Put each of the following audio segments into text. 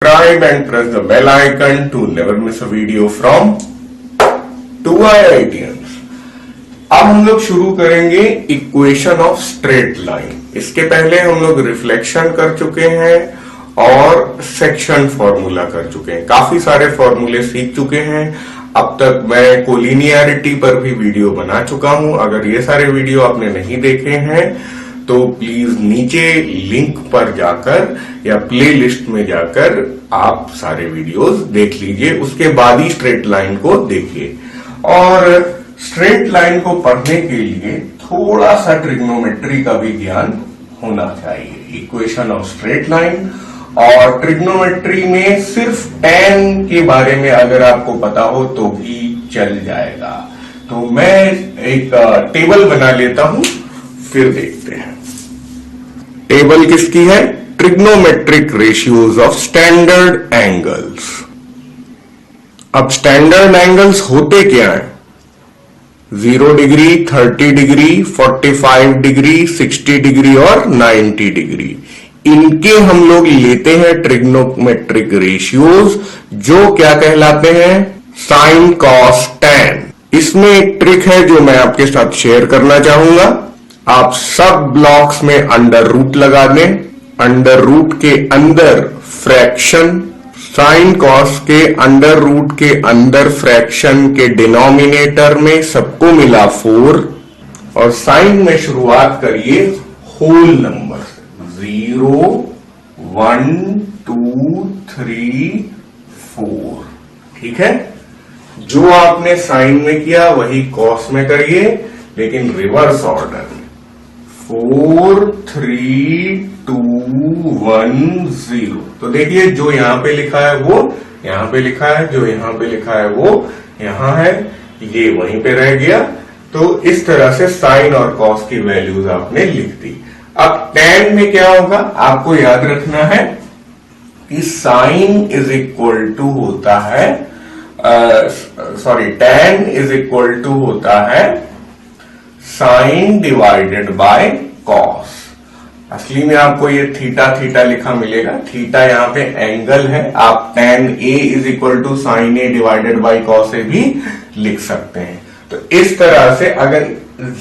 subscribe and press the bell icon to never miss a video from 2IITians। अब हम लोग शुरू करेंगे इक्वेशन ऑफ स्ट्रेट लाइन। इसके पहले हम लोग रिफ्लेक्शन कर चुके हैं और सेक्शन फॉर्मूला कर चुके हैं, काफी सारे फॉर्मूले सीख चुके हैं। अब तक मैं कोलिनियरिटी पर भी वीडियो बना चुका हूं। अगर ये सारे वीडियो आपने नहीं देखे हैं तो प्लीज नीचे लिंक पर जाकर या प्लेलिस्ट में जाकर आप सारे वीडियोस देख लीजिए, उसके बाद ही स्ट्रेट लाइन को देखिए। और स्ट्रेट लाइन को पढ़ने के लिए थोड़ा सा ट्रिग्नोमेट्री का भी ज्ञान होना चाहिए। इक्वेशन ऑफ स्ट्रेट लाइन और ट्रिग्नोमेट्री में सिर्फ tan के बारे में अगर आपको पता हो तो भी चल जाएगा। तो मैं एक टेबल बना लेता हूं, फिर देखते हैं। टेबल किसकी है? Trigonometric ratios of standard angles. अब स्टैंडर्ड एंगल्स होते क्या है? 0 डिग्री, 30 डिग्री, 45 डिग्री, 60 डिग्री और 90 डिग्री। इनके हम लोग लेते हैं ट्रिग्नोमेट्रिक रेशियोज, जो क्या कहलाते हैं? Sine, cos, tan. इसमें एक ट्रिक है जो मैं आपके साथ शेयर करना चाहूंगा। आप सब ब्लॉक्स में अंडर रूट लगा दें। अंडर रूट के अंदर फ्रैक्शन, साइन कॉस के अंडर रूट के अंदर फ्रैक्शन के डिनोमिनेटर में सबको मिला 4 और साइन में शुरुआत करिए होल नंबर से। 0, 1, 2, 3, 4। ठीक है, जो आपने साइन में किया वही कॉस में करिए, लेकिन रिवर्स ऑर्डर में। 4, 3, 2, 1, 0। तो देखिए, जो यहां पे लिखा है वो यहां पे लिखा है, जो यहां पे लिखा है वो यहां है, ये वहीं पे रह गया। तो इस तरह से साइन और कॉस की वैल्यूज आपने लिख दी। अब tan में क्या होगा? आपको याद रखना है कि साइन इज इक्वल टू होता है tan इज इक्वल टू होता है साइन डिवाइडेड बाय कॉस। असली में आपको ये थीटा थीटा लिखा मिलेगा। थीटा यहाँ पे एंगल है। आप tan a is equal to sine a divided by cos a भी लिख सकते हैं। तो इस तरह से अगर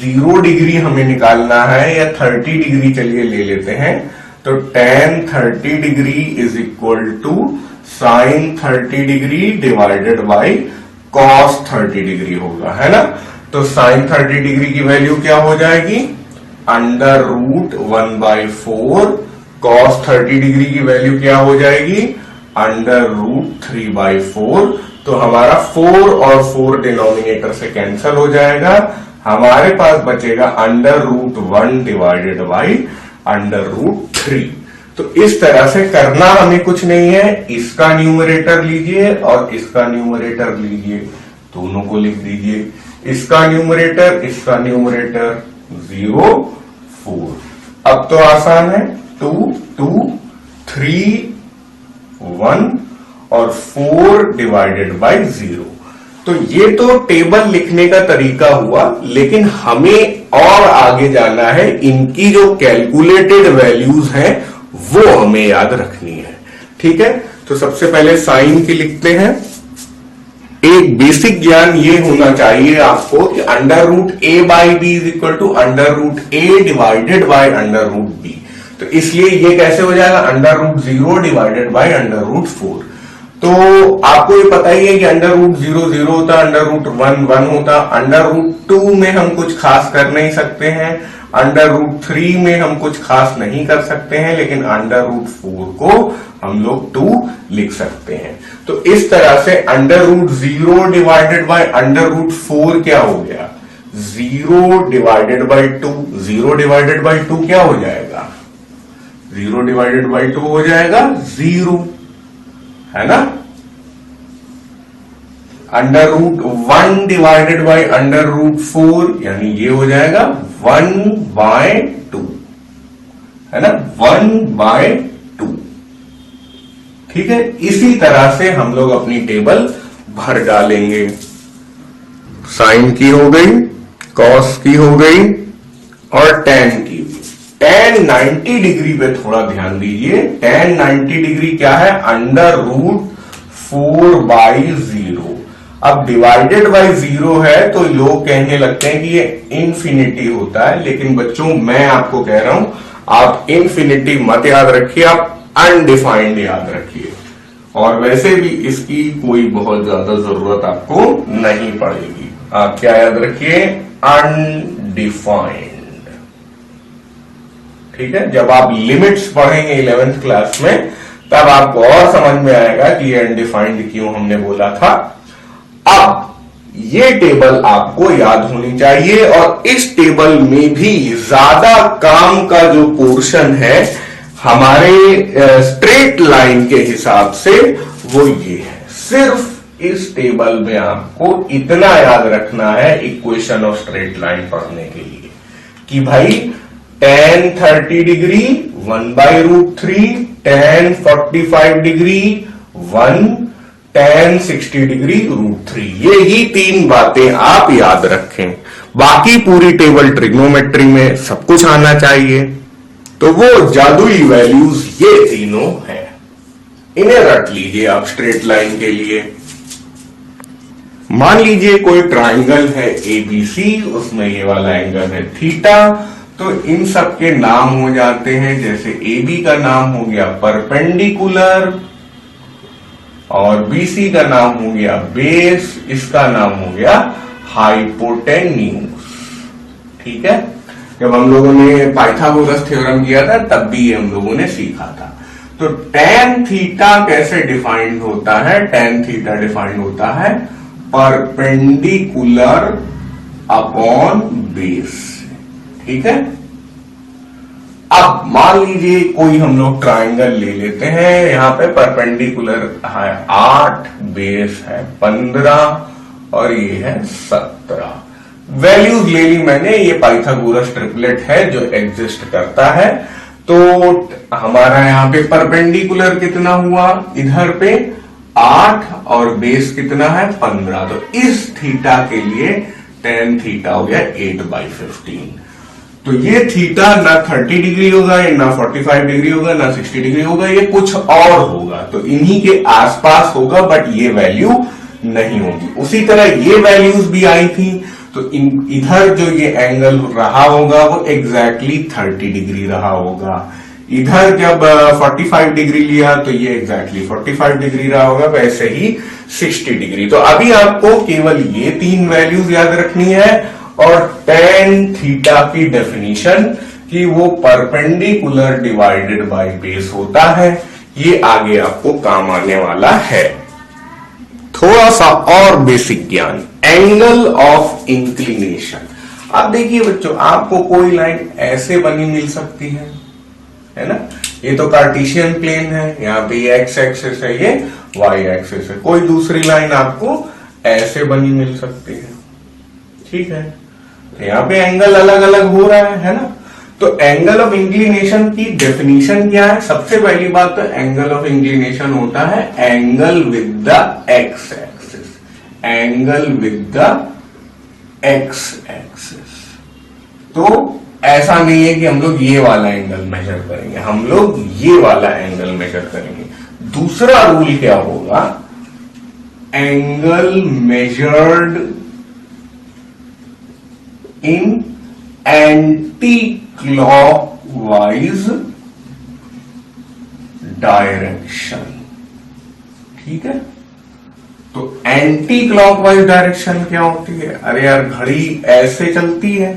0 डिग्री हमें निकालना है या 30 डिग्री चलिए ले लेते हैं, तो tan 30 degree is equal to sine 30 degree divided by cos 30 degree होगा, है ना। तो साइन 30 डिग्री की वैल्यू क्या हो जाएगी? Under root 1/4। कॉस 30 डिग्री की वैल्यू क्या हो जाएगी? Under root 3/4। तो हमारा 4 और 4 डिनोमिनेटर से कैंसिल हो जाएगा। हमारे पास बचेगा under root 1 divided by under root 3। तो इस तरह से करना हमें कुछ नहीं है। इसका न्यूमरेटर लीजिए और इसका न्यूमरेटर लीजिए, दोनों को लिख दीजिए। इसका न्यूमरेटर 0, 4। अब तो आसान है। 2, 2, 3, 1 और 4 डिवाइडेड बाई 0। तो ये तो टेबल लिखने का तरीका हुआ, लेकिन हमें और आगे जाना है। इनकी जो कैलकुलेटेड वैल्यूज हैं वो हमें याद रखनी है। ठीक है, तो सबसे पहले साइन की लिखते हैं। एक बेसिक ज्ञान ये होना चाहिए आपको कि under root a by B is equal to under root a divided by under root b। तो इसलिए ये कैसे हो जाएगा? Under root 0 divided by under root 4। तो आपको ये पता ही है कि अंडर रूट 0 0 होता, अंडर रूट 1 1 होता। अंडर रूट 2 में हम कुछ खास कर नहीं सकते हैं, अंडर रूट 3 में हम कुछ खास नहीं कर सकते हैं, लेकिन अंडर रूट 4 को हम लोग 2 लिख सकते हैं। तो इस तरह से under root 0 divided by under root 4 क्या हो गया? 0 डिवाइडेड बाय 2। 0 डिवाइडेड बाय 2 क्या हो जाएगा? 0 डिवाइडेड बाय 2 हो जाएगा 0, है ना। Under root 1 divided by under root 4 यानी ये हो जाएगा 1/2, है ना, 1/2। ठीक है, इसी तरह से हम लोग अपनी टेबल भर डालेंगे। साइन की हो गई, कॉस की हो गई और टैन की। tan 90 डिग्री पे थोड़ा ध्यान दीजिए। tan 90 डिग्री क्या है? Under root 4/0। अब डिवाइडेड बाय 0 है तो लोग कहने लगते हैं कि ये इंफिनिटी होता है, लेकिन बच्चों मैं आपको कह रहा हूं आप इंफिनिटी मत याद रखिए, आप अनडिफाइंड याद रखिए। और वैसे भी इसकी कोई बहुत ज्यादा जरूरत आपको नहीं पड़ेगी। आप क्या याद रखिए? अनडिफाइंड। ठीक है, जब आप लिमिट्स पढ़ेंगे 11th क्लास में तब आपको और समझ में आएगा कि ये अनडिफाइंड क्यों हमने बोला था। अब ये टेबल आपको याद होनी चाहिए और इस टेबल में भी ज्यादा काम का जो पोर्शन है हमारे स्ट्रेट लाइन के हिसाब से वो ये है। सिर्फ इस टेबल में आपको इतना याद रखना है इक्वेशन ऑफ स्ट्रेट लाइन पढ़ने के लिए कि भाई tan 30 degree 1/√3, tan 45 degree 1, tan 60 degree √3। ये ही 3 बातें आप याद रखें। बाकी पूरी टेबल ट्रिग्नोमेट्री में सब कुछ आना चाहिए। तो वो जादुई वैल्यूज ये तीनों हैं, इन्हें रट लीजिए आप स्ट्रेट लाइन के लिए। मान लीजिए कोई ट्राइंगल है ABC, उसमें ये वाला एंगल है थीटा, तो इन सब के नाम हो जाते हैं, जैसे AB का नाम हो गया परपेंडिकुलर और BC का नाम हो गया बेस, इसका नाम हो गया हाइपोटेन्यूज। ठीक है, जब हम लोगों ने पाइथागोरस थ्योरम किया था तब भी हम लोगों ने सीखा था। तो tan थीटा कैसे डिफाइंड होता है? tan थीटा डिफाइंड होता है परपेंडिकुलर अपॉन बेस। ठीक है, अब मान लीजिए कोई हम लोग ट्राइंगल ले लेते हैं, यहां पे परपेंडिकुलर है 8, बेस है 15 और ये है 17। वैल्यूज ले ली मैंने, ये पाइथागोरस ट्रिपलेट है जो एग्जिस्ट करता है। तो हमारा यहां पे परपेंडिकुलर कितना हुआ? इधर पे 8 और बेस कितना है? 15। तो इस थीटा के लिए tan थीटा हो गया 8/15। तो ये थीटा ना 30 डिग्री होगा, ना 45 डिग्री होगा, ना 60 डिग्री होगा, ये कुछ और होगा। तो इन्हीं के आसपास होगा, बट ये वैल्यू नहीं होगी। उसी तरह ये वैल्यूज भी आई थी, तो इधर जो ये एंगल रहा होगा वो एग्जैक्टली 30 डिग्री रहा होगा। इधर जब 45 डिग्री लिया तो ये एग्जैक्टली 45 डिग्री रहा होगा, वैसे ही 60 डिग्री। तो अभी आपको केवल ये 3 वैल्यूज याद रखनी है और tan थीटा की डेफिनेशन कि वो परपेंडिकुलर डिवाइडेड बाय बेस होता है, ये आगे आपको काम आने वाला है। थोड़ा सा और बेसिक ज्ञान, एंगल ऑफ इंक्लिनेशन। अब देखिए बच्चों, आपको कोई लाइन ऐसे बनी मिल सकती है ना? ये तो कार्टेशियन प्लेन है, यहाँ पे ये एक्स एक्सिस है, ये वाई एक्सिस है। कोई दूसरी लाइन आपको ऐसे बनी मिल सकती है। ठीक है, तो यहाँ पे एंगल अलग अलग हो रहा है ना? तो एंगल ऑफ इंक्लिनेशन की डेफिनेशन क्या है? सबसे पहली बात तो एंगल ऑफ इंक्लिनेशन होता है angle with the x axis, angle with the x axis. तो ऐसा नहीं है कि हम लोग ये वाला एंगल मेजर करेंगे, हम लोग ये वाला एंगल मेजर करेंगे। दूसरा रूल क्या होगा? Angle measured in anti clockwise direction. ठीक है, तो एंटी क्लॉकवाइज डायरेक्शन क्या होती है? अरे यार, घड़ी ऐसे चलती है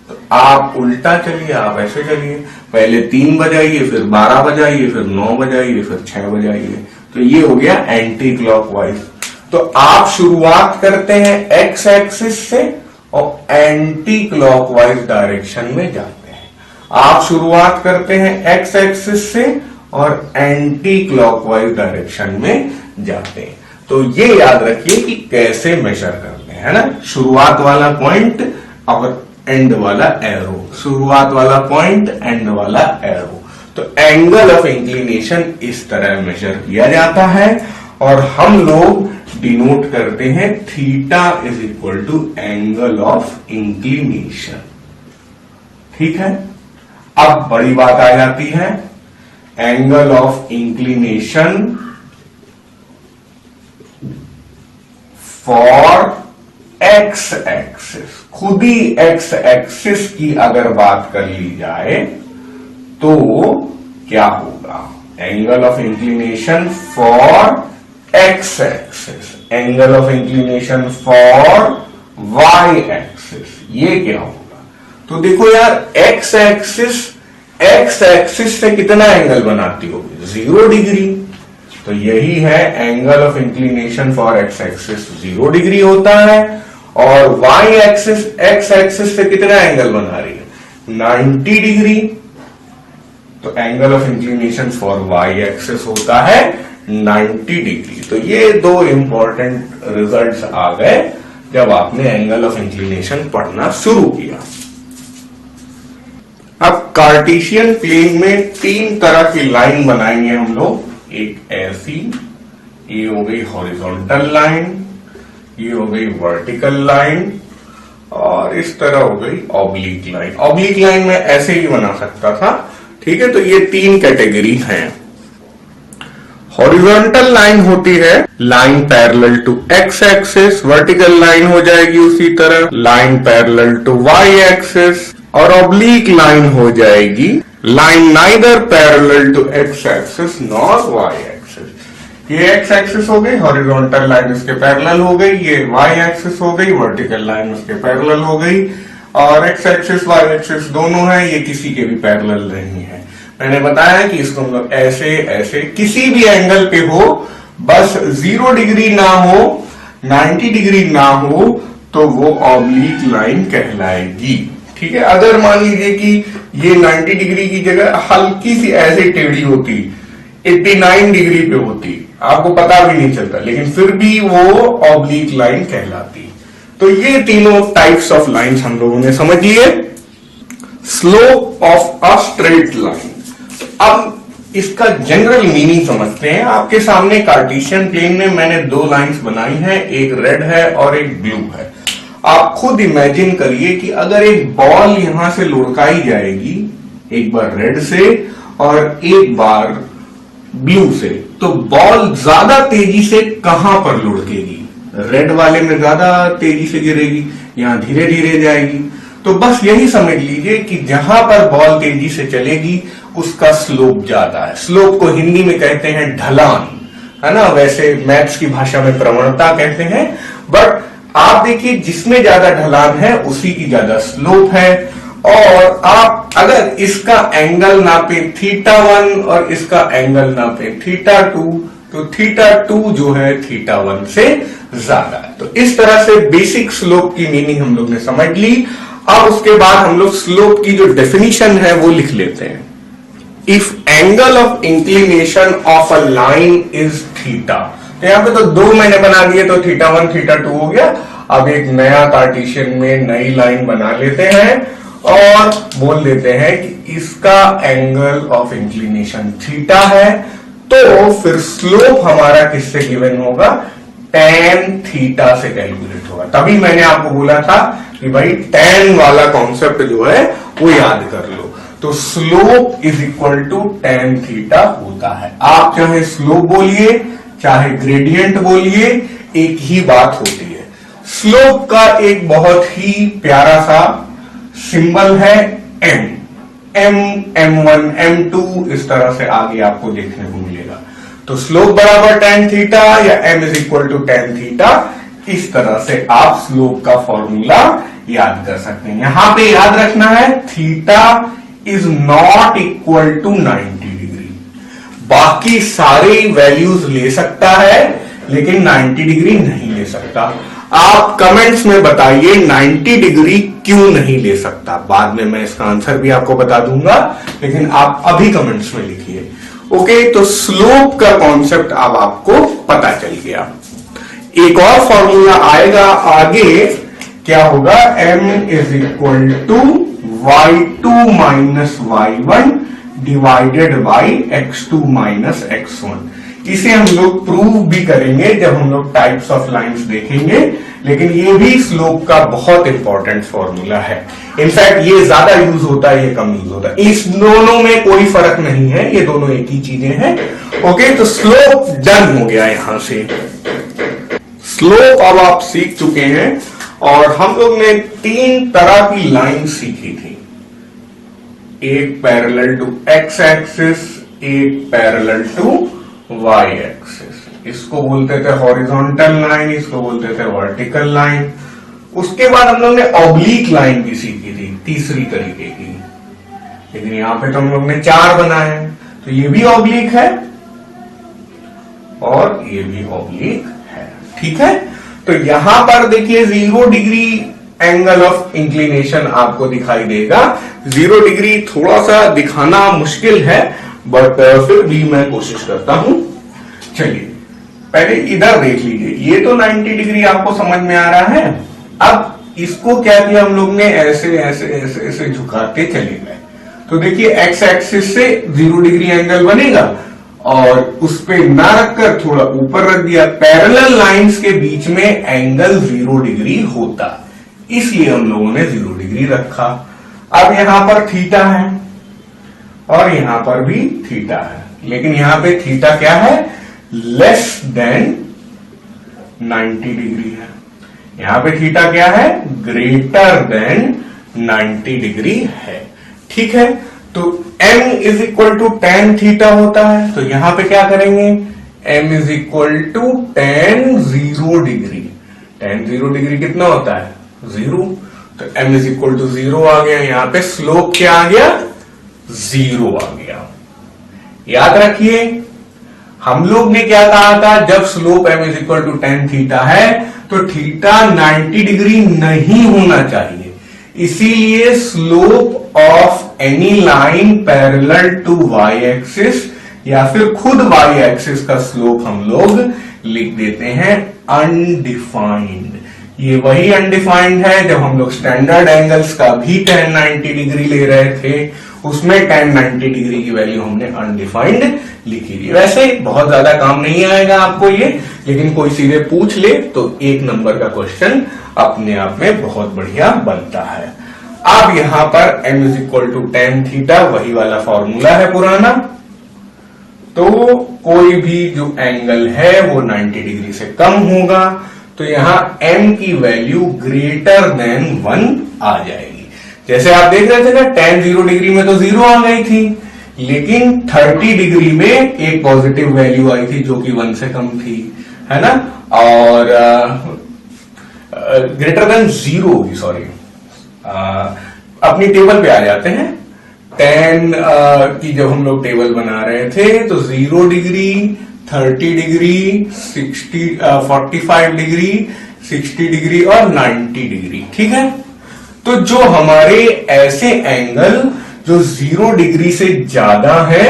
तो आप उल्टा चलिए, आप ऐसे चलिए, पहले 3 बजाइए, फिर 12 बजाइए, फिर 9 बजाइए, फिर 6 बजाइए। तो ये हो गया एंटी क्लॉकवाइज। तो आप शुरुआत करते हैं एक्स एक्सिस से और एंटी क्लॉकवाइज डायरेक्शन में जाते हैं। आप शुरुआत करते हैं एक्स एक्सिस से और एंटी क्लॉकवाइज डायरेक्शन में जाते हैं। तो ये याद रखिए कि कैसे मेजर करते हैं, है ना? शुरुआत वाला पॉइंट और एंड वाला एरो, शुरुआत वाला पॉइंट, एंड वाला एरो। तो एंगल ऑफ इंक्लिनेशन इस तरह मेजर किया जाता है और हम लोग डिनोट करते हैं theta is equal to angle of inclination. ठीक है, अब बड़ी बात आ जाती है, angle of inclination for X axis. खुद ही एक्स एक्सिस की अगर बात कर ली जाए तो क्या होगा? Angle of inclination for X axis, angle of inclination for Y axis, ये क्या होगा? तो देखो यार, एक्स एक्सिस से कितना एंगल बनाती होगी? 0 डिग्री। तो यही है angle of inclination for X axis 0 degree होता है, और वाई एक्सिस एक्स एक्सिस से कितना एंगल बना रही है? 90 डिग्री। तो angle of inclination for Y axis होता है 90 डिग्री। तो ये दो इंपॉर्टेंट रिजल्ट्स आ गए जब आपने एंगल ऑफ इंक्लिनेशन पढ़ना शुरू किया। अब कार्टेशियन प्लेन में 3 तरह की लाइन बनाएंगे हम लोग। एक ऐसी, ये हो गई हॉरिजॉन्टल लाइन, ये हो गई वर्टिकल लाइन, और इस तरह हो गई ऑब्लिक लाइन। ऑब्लिक लाइन में ऐसे ही बना सकता था, ठीक है। तो ये 3 कैटेगरी हैं। हॉरिजॉन्टल लाइन होती है line parallel to x axis, vertical line हो जाएगी उसी तरह line parallel to y axis, और ऑब्लिक लाइन हो जाएगी line neither parallel to x axis nor y axis. ये एक्स एक्सिस हो गई, हॉरिजॉन्टल लाइन इसके पैरेलल हो गई, ये वाई एक्सिस हो गई, वर्टिकल लाइन उसके पैरेलल हो गई, और एक्स एक्सिस वाई एक्सिस दोनों है, ये किसी के भी पैरेलल नहीं है। मैंने बताया कि इसको हम लोग ऐसे ऐसे किसी भी एंगल पे हो, बस 0 डिग्री ना हो, 90 डिग्री ना हो, तो वो ऑब्लिक लाइन कहलाएगी, ठीक है। अगर मान लीजिए कि ये 90 डिग्री की जगह हल्की सी ऐसे टेढ़ी होती, 89 डिग्री पे होती, आपको पता भी नहीं चलता, लेकिन फिर भी वो ऑब्लिक लाइन कहलाती। तो ये तीनों टाइप्स ऑफ लाइंस हम लोगों ने समझ लिए। Slope of a straight line, अब इसका जनरल मीनिंग समझते हैं। आपके सामने कार्टेशियन प्लेन में मैंने 2 लाइंस बनाई हैं, एक रेड है और एक ब्लू है। आप खुद इमेजिन करिए कि अगर एक बॉल यहां से लुढ़काई जाएगी, एक बार रेड से और एक बार ब्लू से, तो बॉल ज्यादा तेजी से कहां पर लुढ़केगी? रेड वाले में ज्यादा तेजी से गिरेगी, यहां धीरे धीरे जाएगी। तो बस यही समझ लीजिए कि जहां पर बॉल तेजी से चलेगी उसका स्लोप ज्यादा है। स्लोप को हिंदी में कहते हैं ढलान, है ना, वैसे मैथ्स की भाषा में प्रवणता कहते हैं। बट आप देखिए, जिसमें ज्यादा ढलान है उसी की ज्यादा स्लोप है। और आप अगर इसका एंगल नापे θ1 और इसका एंगल नापे θ2, तो θ2 जो है θ1 से ज्यादा है। तो इस तरह से बेसिक स्लोप की मीनिंग हम लोग ने समझ ली। अब उसके बाद हम लोग स्लोप की जो डेफिनेशन है वो लिख लेते हैं। If angle of inclination of a line is theta, तो यहां पे तो 2 मैंने बना दिए, तो θ1 θ2 हो गया। अब एक नया कार्टेशियन में नई लाइन बना लेते हैं और बोल देते हैं कि इसका एंगल ऑफ इंक्लिनेशन थीटा है। तो फिर स्लोप हमारा किससे गिवन होगा? tan थीटा से कैलकुलेट होगा। तभी मैंने आपको बोला था कि भाई tan वाला कॉन्सेप्ट जो है वो याद कर लो। तो slope is equal to tan theta होता है। आप चाहे स्लोप बोलिए चाहे ग्रेडियंट बोलिए, एक ही बात होती है। स्लोप का एक बहुत ही प्यारा सा सिंबल है m, m1 m2 इस तरह से आगे आपको देखने को मिलेगा। तो स्लोप बराबर tan थीटा या m is equal to tan theta, इस तरह से आप स्लोप का फॉर्मूला याद कर सकते हैं। यहां पे याद रखना है theta is not equal to 90 degree. बाकी सारे वैल्यूज ले सकता है लेकिन 90 डिग्री नहीं ले सकता। आप कमेंट्स में बताइए 90 डिग्री क्यों नहीं ले सकता। बाद में मैं इसका आंसर भी आपको बता दूंगा, लेकिन आप अभी कमेंट्स में लिखिए। ओके, तो स्लोप का कॉन्सेप्ट अब आपको पता चल गया। एक और फॉर्मूला आएगा आगे, क्या होगा? m is equal to y2 minus y1 divided by x2 minus x1। इसे हम लोग प्रूव भी करेंगे जब हम लोग टाइप्स ऑफ लाइंस देखेंगे, लेकिन ये भी स्लोप का बहुत इंपॉर्टेंट फॉर्मूला है। इनफैक्ट ये ज्यादा यूज होता है, ये कम यूज होता है, इस दोनों में कोई फर्क नहीं है, ये दोनों एक ही चीजें हैं। ओके, तो स्लोप डन हो गया यहां से। स्लोप अब आप सीख चुके हैं, और हम लोग ने 3 तरह की लाइन सीखी थी, एक पैरेलल टू एक्स एक्सिस, एक पैरेलल टू वाई एक्सिस। इसको बोलते थे हॉरिजॉन्टल लाइन, इसको बोलते थे वर्टिकल लाइन। उसके बाद हम लोग ने ऑब्लिक लाइन भी सीखी थी, तीसरी तरीके की, लेकिन यहां पे तो हम लोग ने 4 बनाए हैं। तो ये भी ऑब्लिक है और ये भी ऑब्लिक है, ठीक है। तो यहां पर देखिए 0 डिग्री एंगल ऑफ इंक्लिनेशन आपको दिखाई देगा। 0 डिग्री थोड़ा सा दिखाना मुश्किल है, बट फिर भी मैं कोशिश करता हूं। चलिए पहले इधर देख लीजिए, ये तो 90 डिग्री आपको समझ में आ रहा है। अब इसको क्या किया हम लोग ने, ऐसे ऐसे ऐसे ऐसे झुकाते चले गए। तो देखिए एक्स एक्सिस से 0 डिग्री एंगल बनेगा, और उस पे ना रखकर थोड़ा ऊपर रख दिया। पैरेलल लाइंस के बीच में एंगल 0 डिग्री होता, इसलिए हम लोगों ने 0 डिग्री रखा। अब यहां पर थीटा है और यहां पर भी थीटा है, लेकिन यहां पे थीटा क्या है, लेस देन 90 डिग्री है। यहां पे थीटा क्या है, ग्रेटर देन 90 डिग्री है, ठीक है। तो m is equal to tan theta होता है, तो यहां पे क्या करेंगे, m is equal to tan 0 degree. tan 0 degree कितना होता है, 0। तो m इज इक्वल टू 0 आ गया। यहां पे स्लोप क्या आ गया, 0 आ गया। याद रखिए हम लोग ने क्या कहा था, जब slope m is equal to tan theta है तो थीटा 90 डिग्री नहीं होना चाहिए, इसीलिए slope of any line parallel to y axis या फिर खुद वाई एक्सिस का स्लोप हम लोग लिख देते हैं अनडिफाइंड। ये वही अनडिफाइंड है जब हम लोग स्टैंडर्ड एंगल्स का भी tan 90 डिग्री ले रहे थे, उसमें tan 90 डिग्री की वैल्यू हमने अनडिफाइंड लिखी थी। वैसे बहुत ज्यादा काम नहीं आएगा आपको ये, लेकिन कोई सीधे पूछ ले तो 1 नंबर का क्वेश्चन अपने आप में बहुत बढ़िया बनता है। अब यहां पर m is equal to tan theta, वही वाला फॉर्मूला है पुराना। तो कोई भी जो एंगल है वो 90 डिग्री से कम होगा, तो यहां m की वैल्यू ग्रेटर देन 1 आ जाएगी। जैसे आप देख रहे थे ना, tan 0 डिग्री में तो 0 आ गई थी, लेकिन 30 डिग्री में एक पॉजिटिव वैल्यू आई थी जो कि 1 से कम थी, है ना। और ग्रेटर देन 0 होगी, सॉरी, अपनी टेबल पे आ जाते हैं। tan की जब हम लोग टेबल बना रहे थे तो 0 डिग्री, 30 डिग्री, 45 डिग्री, 60 डिग्री और 90 डिग्री, ठीक है। तो जो हमारे ऐसे एंगल जो 0 डिग्री से ज्यादा है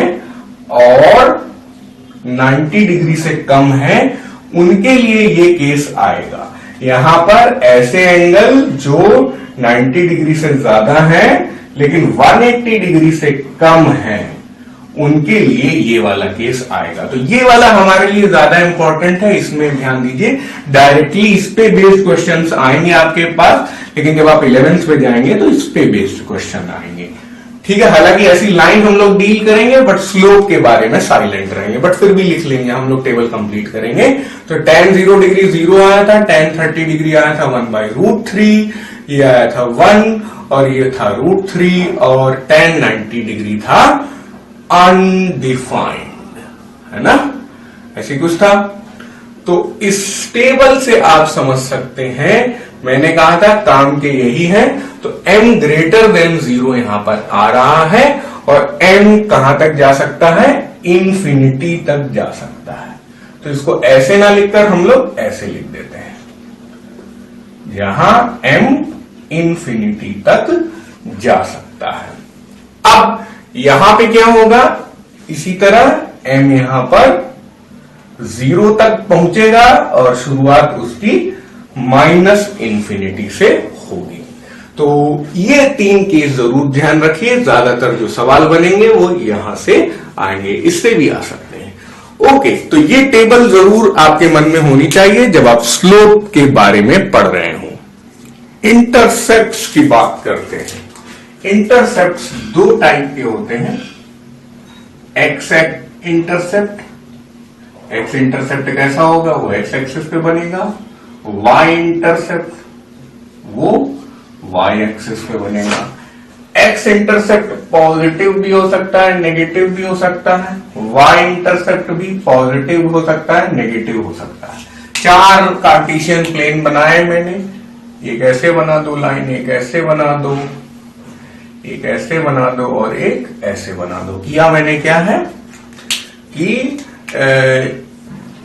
और 90 डिग्री से कम है, उनके लिए ये केस आएगा। यहां पर ऐसे एंगल जो 90 डिग्री से ज्यादा है लेकिन 180 डिग्री से कम है, उनके लिए ये वाला केस आएगा। तो ये वाला हमारे लिए ज्यादा इंपॉर्टेंट है, इसमें ध्यान दीजिए। डायरेक्टली इस पे बेस्ड क्वेश्चंस आएंगे आपके पास, लेकिन जब आप 11th पे जाएंगे तो इस पे बेस्ड क्वेश्चन आएंगे, ठीक है। हालांकि ऐसी लाइन हम लोग डील करेंगे, बट स्लोप के बारे में साइलेंट रहेंगे, बट फिर भी लिख लेंगे, हम लोग टेबल कंप्लीट करेंगे। तो tan 0 डिग्री 0 आया था, tan 30 डिग्री आया था 1/√3, ये आया था 1, और ये था √3, और tan 90 डिग्री था अनडिफाइंड, है ना, ऐसे कुछ था। तो इस टेबल से आप समझ सकते हैं, मैंने कहा था काम के यही है। तो m ग्रेटर देन 0 यहां पर आ रहा है, और m कहां तक जा सकता है, इंफिनिटी तक जा सकता है। तो इसको ऐसे ना लिखकर हम लोग ऐसे लिख देते हैं, जहां m इंफिनिटी तक जा सकता है। अब यहां पे क्या होगा, इसी तरह m यहां पर 0 तक पहुंचेगा और शुरुआत उसकी -इंफिनिटी से होगी। तो ये 3 केस जरूर ध्यान रखिए, ज्यादातर जो सवाल बनेंगे वो यहां से आएंगे, इससे भी आ सकते हैं। ओके, तो ये टेबल जरूर आपके मन में होनी चाहिए जब आप स्लोप के बारे में पढ़ रहे हो। इंटरसेप्ट्स की बात करते हैं। इंटरसेप्ट्स दो टाइप के होते हैं। एक्स इंटरसेप्ट, एक्स इंटरसेप्ट कैसा होगा, वो एक्स एक्सिस पे बनेगा। वाई इंटरसेप्ट वो वाई एक्सिस पे बनेगा। एक्स इंटरसेप्ट पॉजिटिव भी हो सकता है, नेगेटिव भी हो सकता है। वाई इंटरसेप्ट भी पॉजिटिव हो सकता है, नेगेटिव हो सकता है। चार कार्टेशियन प्लेन बनाए मैंने, एक ऐसे बना दो लाइन, एक ऐसे बना दो, एक ऐसे बना दो और एक ऐसे बना दो। किया मैंने क्या है कि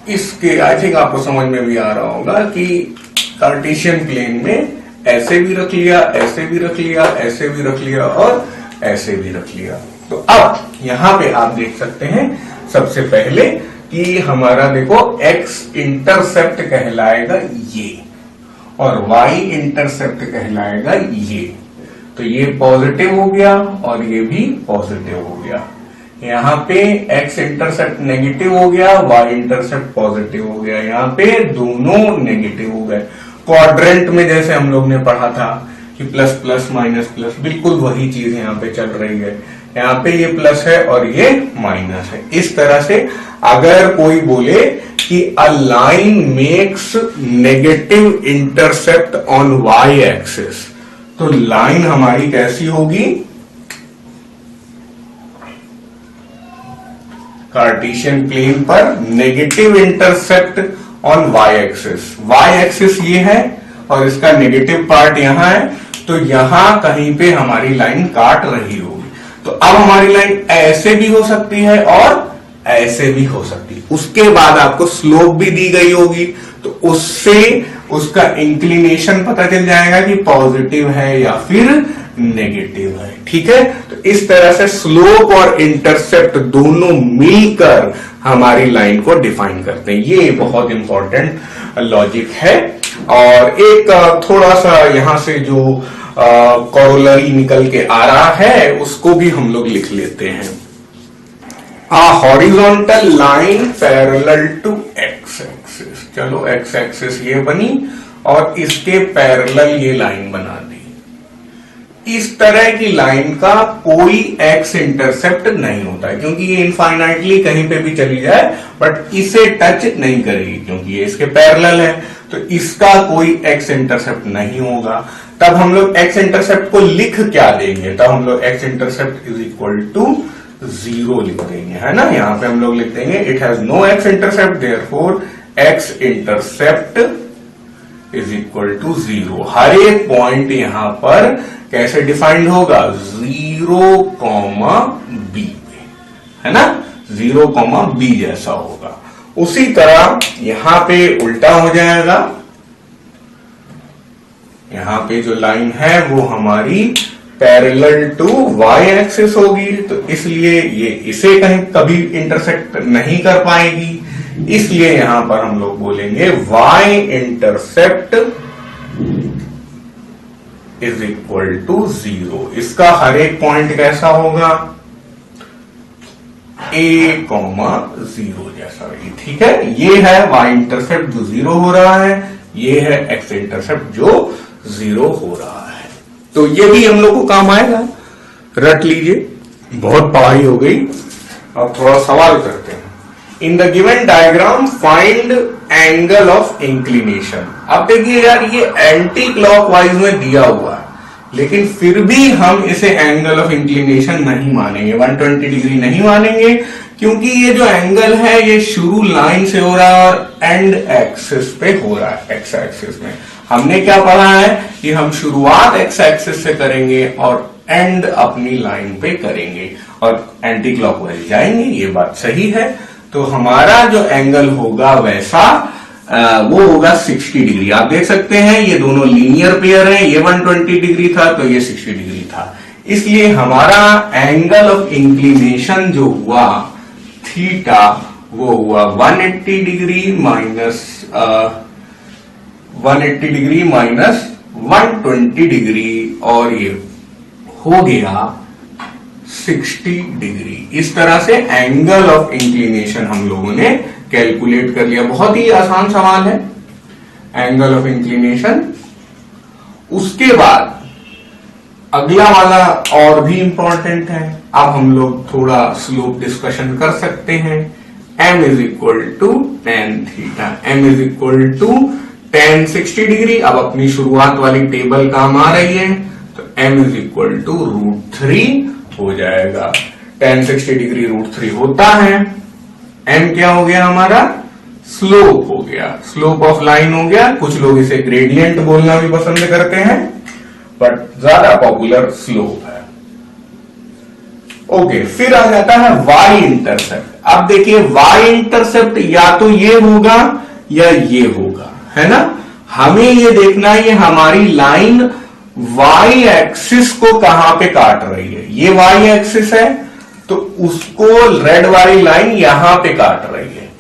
इसके आई थिंक आपको समझ में भी आ रहा होगा कि कार्टेशियन प्लेन में ऐसे भी रख लिया, ऐसे भी रख लिया, ऐसे भी रख लिया और ऐसे भी रख लिया। तो अब यहां पे आप देख सकते हैं सबसे पहले कि हमारा देखो एक्स इंटरसेप्ट कहलाएगा ये और वाई इंटरसेप्ट कहलाएगा ये। तो ये पॉजिटिव हो गया और ये भी पॉजिटिव हो गया। यहाँ पे एक्स इंटरसेप्ट नेगेटिव हो गया, वाई इंटरसेप्ट पॉजिटिव हो गया। यहाँ पे दोनों नेगेटिव हो गए। क्वाड्रेंट में जैसे हम लोग ने पढ़ा था कि प्लस प्लस माइनस प्लस, बिल्कुल वही चीज यहाँ पे चल रही है। यहाँ पे ये प्लस है और ये माइनस है। इस तरह से अगर कोई बोले कि a line makes negative intercept on y axis, तो लाइन हमारी कैसी होगी, कार्टेशियन प्लेन पर negative intercept on y axis. Y axis ये है और इसका नेगेटिव पार्ट यहां है, तो यहां कहीं पे हमारी लाइन काट रही होगी। तो अब हमारी लाइन ऐसे भी हो सकती है और ऐसे भी हो सकती है। उसके बाद आपको स्लोप भी दी गई होगी, तो उससे उसका इंक्लिनेशन पता चल जाएगा कि पॉजिटिव है या फिर नेगेटिव है। ठीक है, तो इस तरह से स्लोप और इंटरसेप्ट दोनों मिलकर हमारी लाइन को डिफाइन करते हैं। ये बहुत इंपॉर्टेंट लॉजिक है। और एक थोड़ा सा यहां से जो कोरोलरी निकल के आ रहा है उसको भी हम लोग लिख लेते हैं। A horizontal line parallel to x axis, चलो x axis ये बनी और इसके पैरेलल ये लाइन बना दी। इस तरह की लाइन का कोई x इंटरसेप्ट नहीं होता है क्योंकि ये इनफाइनाइटली कहीं पे भी चली जाए बट इसे टच नहीं करेगी क्योंकि ये इसके पैरेलल है, तो इसका कोई x इंटरसेप्ट नहीं होगा। तब हम लोग x इंटरसेप्ट को लिख क्या देंगे, तब हम लोग x intercept is equal to 0 लिख देंगे, है ना। यहां पे हम लोग लिख देंगे it has no x intercept, therefore x intercept is equal to 0। हर एक पॉइंट यहां पर कैसे डिफाइंड होगा, 0, b, है ना, 0, b जैसा होगा। उसी तरह यहां पे उल्टा हो जाएगा। यहां पे जो लाइन है वो हमारी पैरेलल टू वाई एक्सिस होगी, तो इसलिए ये इसे कहीं कभी इंटरसेक्ट नहीं कर पाएगी, इसलिए यहां पर हम लोग बोलेंगे y intercept is equal to 0। इसका हर एक पॉइंट कैसा होगा, a,0 जैसा। ठीक है, ये है y इंटरसेप्ट जो 0 हो रहा है, ये है x इंटरसेप्ट जो 0 हो रहा है। तो ये भी हम लोग को काम आएगा, रट लीजिए, बहुत पढ़ाई हो गई। अब थोड़ा सवाल करते हैं। In the given diagram find angle of inclination. अब देखिए यार, ये एंटी क्लॉकवाइज में दिया हुआ है लेकिन फिर भी हम इसे एंगल ऑफ इंक्लिनेशन नहीं मानेंगे, 120 डिग्री नहीं मानेंगे, क्योंकि ये जो एंगल है ये शुरू लाइन से हो रहा है और एंड एक्सिस पे हो रहा है, एक्स एक्सिस में। हमने क्या पढ़ा है कि हम शुरुआत एक्स एक्सिस से करेंगे और एंड अपनी लाइन पे करेंगे और एंटी क्लॉकवाइज जाएंगे, ये बात सही है। तो हमारा जो एंगल होगा वैसा वो होगा 60 डिग्री। आप देख सकते हैं ये दोनों लीनियर पेयर है, ये 120 डिग्री था तो ये 60 डिग्री था, इसलिए हमारा एंगल ऑफ इंक्लिनेशन जो हुआ थीटा वो हुआ 180 degree minus 180 degree minus 120 degree और ये हो गया 60 डिग्री। इस तरह से एंगल ऑफ इंक्लिनेशन हम लोगों ने कैलकुलेट कर लिया। बहुत ही आसान सवाल है, एंगल ऑफ इंक्लिनेशन। उसके बाद अगला वाला और भी इंपॉर्टेंट है। अब हम लोग थोड़ा स्लोप डिस्कशन कर सकते हैं। m is equal to tan theta, m is equal to tan 60 डिग्री। अब अपनी शुरुआत वाली टेबल काम आ रही है, तो m इज इक्वल टू √3 हो जाएगा। टेन 60 डिग्री √3 होता है। m क्या हो गया हमारा? स्लोप हो गया, स्लोप ऑफ लाइन हो गया। कुछ लोग इसे ग्रेडियंट बोलना भी पसंद करते हैं, बट ज्यादा पॉपुलर स्लोप है। ओके, फिर आ जाता है y इंटरसेप्ट। अब देखिए y इंटरसेप्ट या तो ये होगा या ये होगा, है ना। हमें ये देखना है ये हमारी लाइन y एक्सिस को कहां पे काट रही है। ये y एक्सिस है तो उसको रेड वाली लाइन यहां पे काट रही है।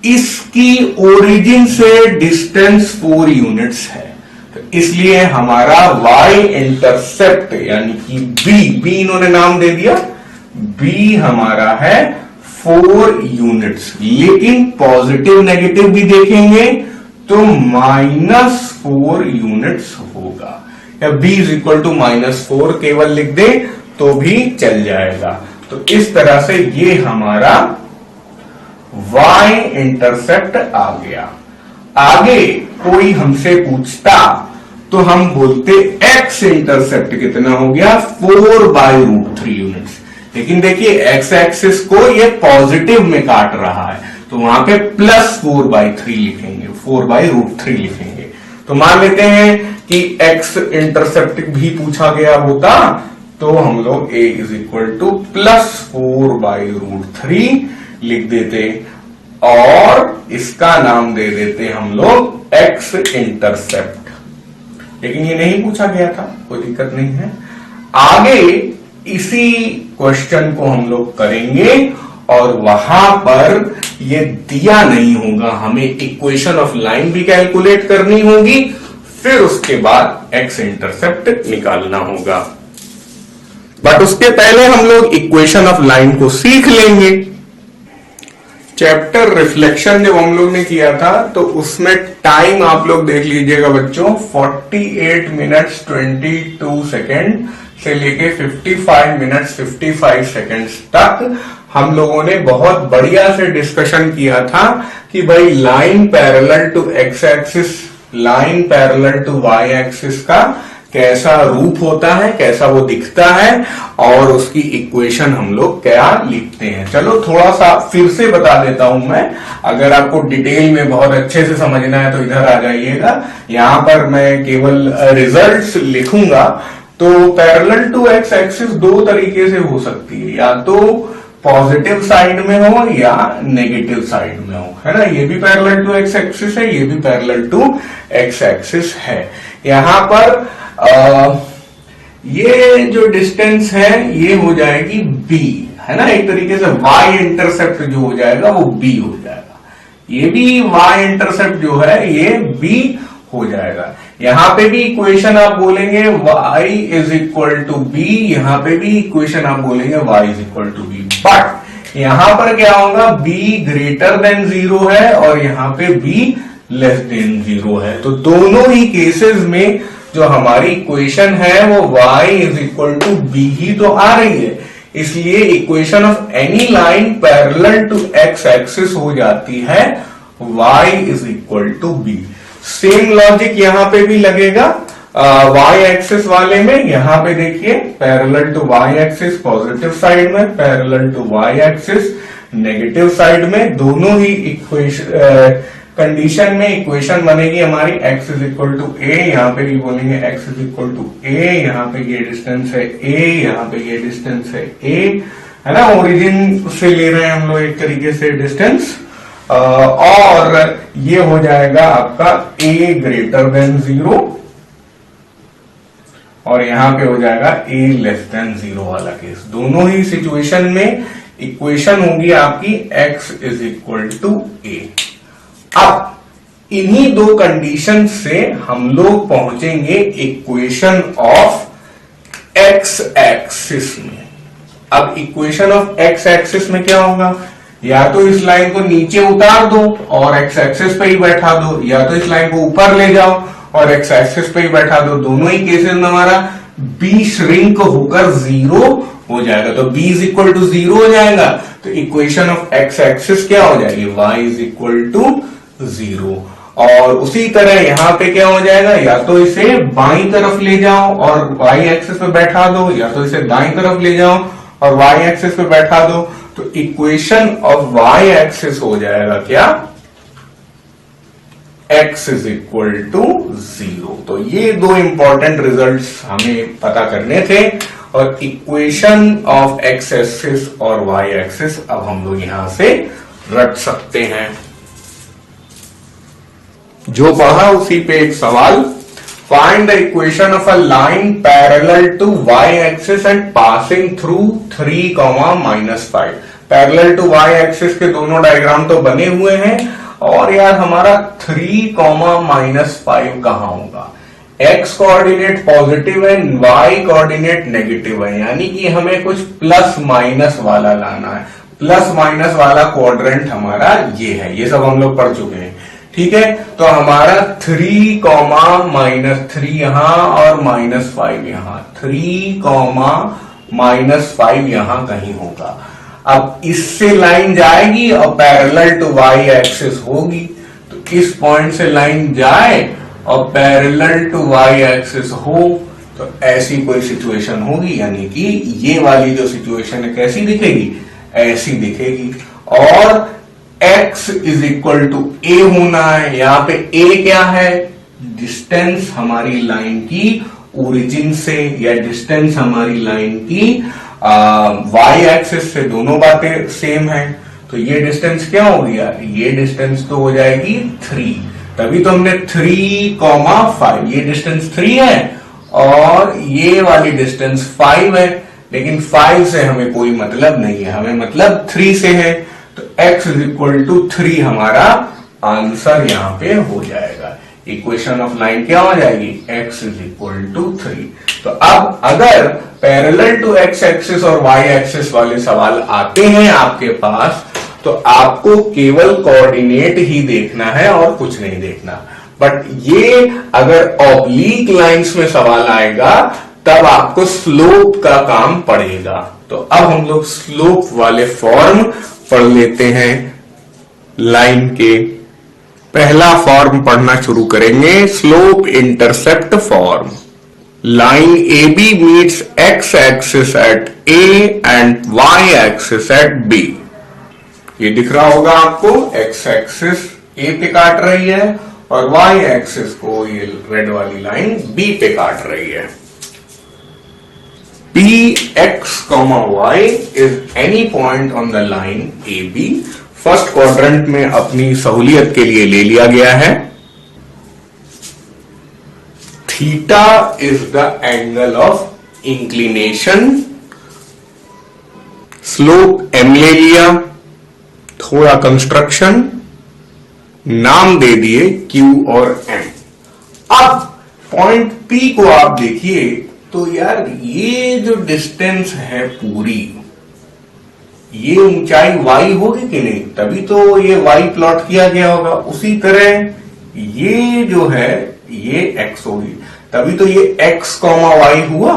इसकी ओरिजिन से डिस्टेंस 4 यूनिट्स है, तो इसलिए हमारा y इंटरसेप्ट यानी कि b इन्होंने नाम दे दिया, b हमारा है 4 यूनिट्स। लेकिन पॉजिटिव नेगेटिव भी देखेंगे तो -4 यूनिट्स होगा, या b इज इक्वल टू -4 केवल लिख दे तो भी चल जाएगा। तो इस तरह से ये हमारा y इंटरसेप्ट आ गया। आगे कोई हमसे पूछता तो हम बोलते x इंटरसेप्ट कितना हो गया? 4/√3 यूनिट्स। लेकिन देखिए x एक्सिस को ये पॉजिटिव में काट रहा है, तो वहां पे +4/3 लिखेंगे, 4/√3 लिखेंगे। तो मान लेते हैं कि x इंटरसेप्ट भी पूछा गया होता तो हम लोग a इज इक्वल टू +4/√3 लिख देते और इसका नाम दे देते हम लोग x इंटरसेप्ट। लेकिन ये नहीं पूछा गया था, कोई दिक्कत नहीं है। आगे इसी क्वेश्चन को हम लोग करेंगे और वहां पर ये दिया नहीं होगा, हमें इक्वेशन ऑफ लाइन भी कैलकुलेट करनी होगी, फिर उसके बाद x इंटरसेप्ट निकालना होगा। बट उसके पहले हम लोग इक्वेशन ऑफ लाइन को सीख लेंगे। चैप्टर रिफ्लेक्शन जब हम लोग ने किया था तो उसमें टाइम आप लोग देख लीजिएगा बच्चों, 48 मिनट्स 22 सेकेंड से लेके 55 मिनट्स 55 सेकेंड्स तक हम लोगों ने बहुत बढ़िया से डिस्कशन किया था कि भाई line parallel to x axis, line parallel to y axis का कैसा रूप होता है, कैसा वो दिखता है और उसकी इक्वेशन हम लोग क्या लिखते हैं। चलो थोड़ा सा फिर से बता देता हूं मैं, अगर आपको डिटेल में बहुत अच्छे से समझना है तो इधर आ जाइएगा। यहां पर मैं केवल रिजल्ट्स लिखूंगा। तो पैरेलल टू x एक्सिस दो तरीके से हो सकती है, या तो पॉजिटिव साइड में हो या नेगेटिव साइड में हो, है ना। ये भी पैरेलल टू x एक्सिस है, ये भी पैरेलल टू x एक्सिस है। यहां पर ये जो डिस्टेंस है ये हो जाएगी b, है ना। एक तरीके से y इंटरसेप्ट जो हो जाएगा वो b हो जाएगा। ये भी y इंटरसेप्ट जो है ये b हो जाएगा। यहां पे भी इक्वेशन आप बोलेंगे y is equal to b, यहां पे भी इक्वेशन आप बोलेंगे y is equal to b। But यहां पर क्या होगा, b ग्रेटर देन 0 है और यहां पे b लेस देन 0 है। तो दोनों ही केसेस में जो हमारी इक्वेशन है वो y is equal to b ही तो आ रही है। इसलिए equation of any line parallel to x axis हो जाती है y is equal to b। Same logic यहां पे भी लगेगा y एक्सिस वाले में। यहां पे देखिए parallel to y axis positive side में, parallel to y axis negative side में, दोनों ही इक्वेशन कंडीशन में इक्वेशन बनेगी हमारी x is equal to a। यहां पे भी बोलेंगे x is equal to a, यहां पे ये डिस्टेंस है a, यहां पे ये डिस्टेंस है a, है ना। ओरिजिन से ले रहे हैं हम लोग एक तरीके से डिस्टेंस, और ये हो जाएगा आपका a ग्रेटर देन 0 और यहां पे हो जाएगा a लेस देन 0 वाला केस। दोनों ही सिचुएशन में इक्वेशन होगी आपकी x is equal to a। अब इन्हीं दो कंडीशन से हम लोग पहुंचेंगे इक्वेशन ऑफ x एक्सिस में। अब इक्वेशन ऑफ एक्स एक्सिस में क्या होगा, या तो इस लाइन को नीचे उतार दो और एक्स एक्सिस पे ही बैठा दो, या तो इस लाइन को ऊपर ले जाओ और एक्स एक्सिस पे ही बैठा दो। दोनों ही केसेस में हमारा बी श्रिंक होकर 0 हो जाएगा, तो b इज इक्वल टू 0 हो जाएगा। तो इक्वेशन ऑफ एक्स एक्सिस क्या हो जाएगी, y इज इक्वल टू 0। और उसी तरह यहां पे क्या हो जाएगा, या तो इसे बाईं तरफ ले जाओ और y एक्सिस पे बैठा दो, या तो इसे दाईं तरफ ले जाओ और y एक्सिस पे बैठा दो। तो इक्वेशन ऑफ y एक्सिस हो जाएगा क्या, x इज इक्वल टू 0। तो ये दो इंपॉर्टेंट रिजल्ट्स हमें पता करने थे। और इक्वेशन ऑफ x एक्सिस और y एक्सिस अब हम लोग यहां से रख सकते हैं। जो पढ़ा उसी पे एक सवाल, find the equation of a line parallel to y axis and passing through 3,-5। Parallel to y axis के दोनों डायग्राम तो बने हुए हैं, और यार हमारा 3,-5 कहां होगा। x कोऑर्डिनेट पॉजिटिव है, y कोऑर्डिनेट नेगेटिव है, यानी कि हमें कुछ प्लस माइनस वाला लाना है। प्लस माइनस वाला क्वाड्रेंट हमारा ये है, ये सब हम लोग पढ़ चुके हैं, ठीक है। तो हमारा 3,-3 यहां और -5 यहां, 3,-5 यहां कहीं होगा। अब इससे लाइन जाएगी और पैरेलल टू y एक्सिस होगी, तो इस पॉइंट से लाइन जाए और पैरेलल टू y एक्सिस हो, तो ऐसी कोई सिचुएशन होगी, यानी कि ये वाली जो सिचुएशन है कैसी दिखेगी, ऐसी दिखेगी। और x is equal to a होना है। यहां पे a क्या है, डिस्टेंस हमारी लाइन की ओरिजिन से, या डिस्टेंस हमारी लाइन की y एक्सिस से, दोनों बातें सेम है। तो ये डिस्टेंस क्या होगी यार, ये डिस्टेंस तो हो जाएगी 3, तभी तो हमने 3,5, ये डिस्टेंस 3 है और ये वाली डिस्टेंस 5 है, लेकिन 5 से हमें कोई मतलब नहीं है, हमें मतलब 3 से है। तो x इज इक्वल टू 3 हमारा आंसर यहां पे हो जाएगा। इक्वेशन ऑफ लाइन क्या हो जाएगी, x इज इक्वल टू 3। तो अब अगर पैरेलल टू x एक्सिस और y एक्सिस वाले सवाल आते हैं आपके पास, तो आपको केवल कोऑर्डिनेट ही देखना है और कुछ नहीं देखना। बट ये अगर ऑब्लिक लाइंस में सवाल आएगा तब आपको स्लोप का काम पड़ेगा। तो अब हम लोग स्लोप वाले फॉर्म पढ़ लेते हैं लाइन के। पहला फॉर्म पढ़ना शुरू करेंगे, slope intercept form. Line AB meets x axis at A and y axis at B। ये दिख रहा होगा आपको, x एक्सिस A पे काट रही है और y एक्सिस को ये रेड वाली लाइन B पे काट रही है। Px, y is any point on the line AB। First quadrant में अपनी सहूलियत के लिए ले लिया गया है। Theta is the angle of inclination. Slope m ले लिया, थोड़ा कंस्ट्रक्शन, नाम दे दिए Q और M। अब पॉइंट P को आप देखिए तो यार ये जो डिस्टेंस है पूरी, ये ऊंचाई y होगी कि नहीं, तभी तो ये y प्लॉट किया गया होगा। उसी तरह ये जो है ये x होगी, तभी तो ये x, y हुआ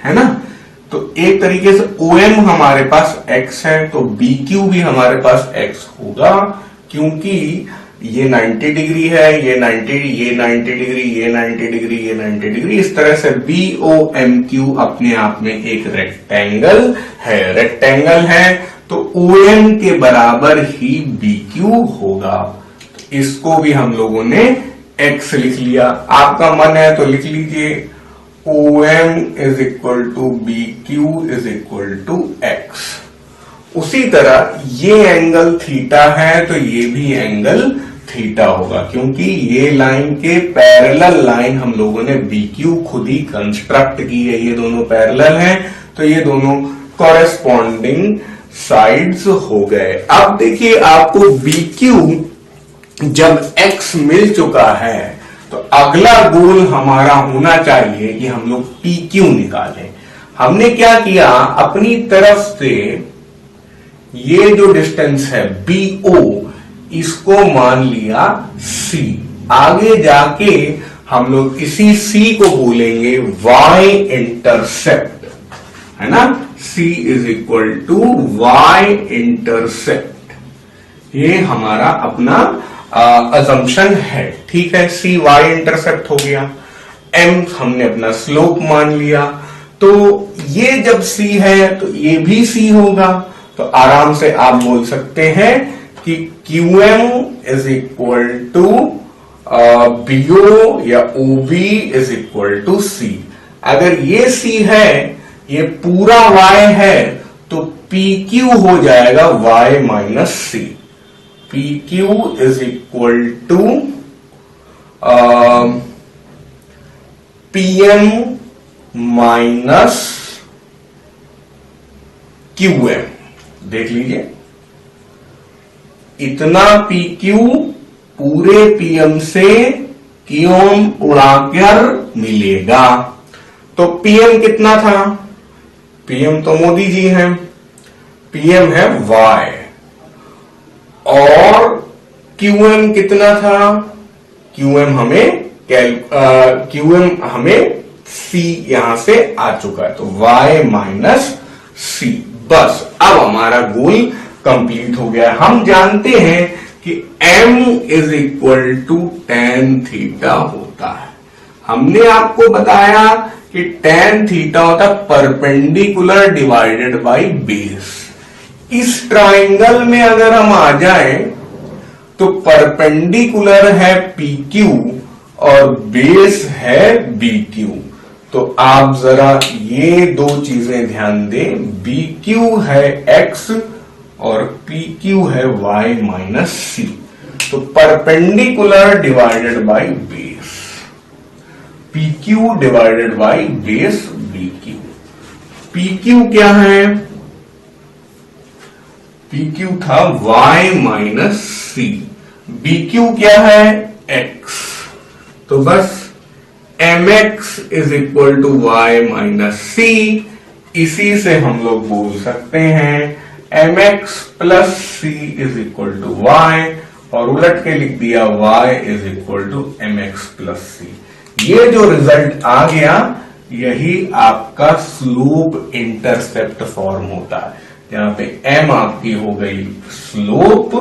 है ना। तो एक तरीके से OM हमारे पास x है, तो BQ भी हमारे पास x होगा, क्योंकि ये 90 डिग्री है, ये 90, ये 90 डिग्री, ये 90 डिग्री, ये 90 डिग्री। इस तरह से BOMQ अपने आप में एक रेक्टेंगल है, तो OM के बराबर ही BQ होगा। तो इसको भी हम लोगों ने x लिख लिया। आपका मन है तो लिख लीजिए OM is equal to BQ is equal to x। उसी तरह ये एंगल थीटा है, तो ये भी एंगल थीटा होगा, क्योंकि ये लाइन के पैरेलल लाइन हम लोगों ने BQ खुद ही कंस्ट्रक्ट की है। ये दोनों पैरेलल हैं, तो ये दोनों कॉरेस्पॉन्डिंग साइड्स हो गए। अब देखिए आपको BQ जब x मिल चुका है, तो अगला गोल हमारा होना चाहिए कि हम लोग PQ निकालें। हमने क्या किया, अपनी तरफ से ये जो डिस्टेंस है BO इसको मान लिया C। आगे जाके हम लोग इसी C को बोलेंगे y इंटरसेप्ट, है ना। C is equal to y intercept, ये हमारा अपना अजम्पशन है, ठीक है। C y इंटरसेप्ट हो गया, m हमने अपना स्लोप मान लिया, तो ये जब C है तो ये भी C होगा, तो आराम से आप बोल सकते हैं कि QM is equal to BO या OB is equal to C। अगर ये C है, ये पूरा Y है, तो PQ हो जाएगा Y minus C। PQ is equal to PM minus QM। देख लीजिए, इतना PQ पूरे PM से QM उड़ाकर मिलेगा। तो PM कितना था, PM तो मोदी जी हैं, PM है Y, और QM कितना था, QM हमें C यहां से आ चुका है, तो Y माइनस C। बस अब हमारा गोल कंप्लीट हो गया। हम जानते हैं कि M is equal to tan theta होता है। हमने आपको बताया कि tan थीटा होता है परपेंडिकुलर डिवाइडेड बाय बेस। इस ट्राइंगल में अगर हम आ जाएं तो परपेंडिकुलर है PQ और बेस है BQ। तो आप जरा ये दो चीजें ध्यान दें, BQ है X और PQ है Y माइनस C। तो perpendicular divided by base, PQ divided by base BQ। PQ क्या है, PQ था Y माइनस C, BQ क्या है X। तो बस mx is equal to y minus C, इसी से हम लोग बोल सकते हैं mx plus C is equal to y, और उलट के लिख दिया y is equal to mx plus C। ये जो रिजल्ट आ गया, यही आपका स्लोप इंटरसेप्ट फॉर्म होता है, जहां पे m आपकी हो गई स्लोप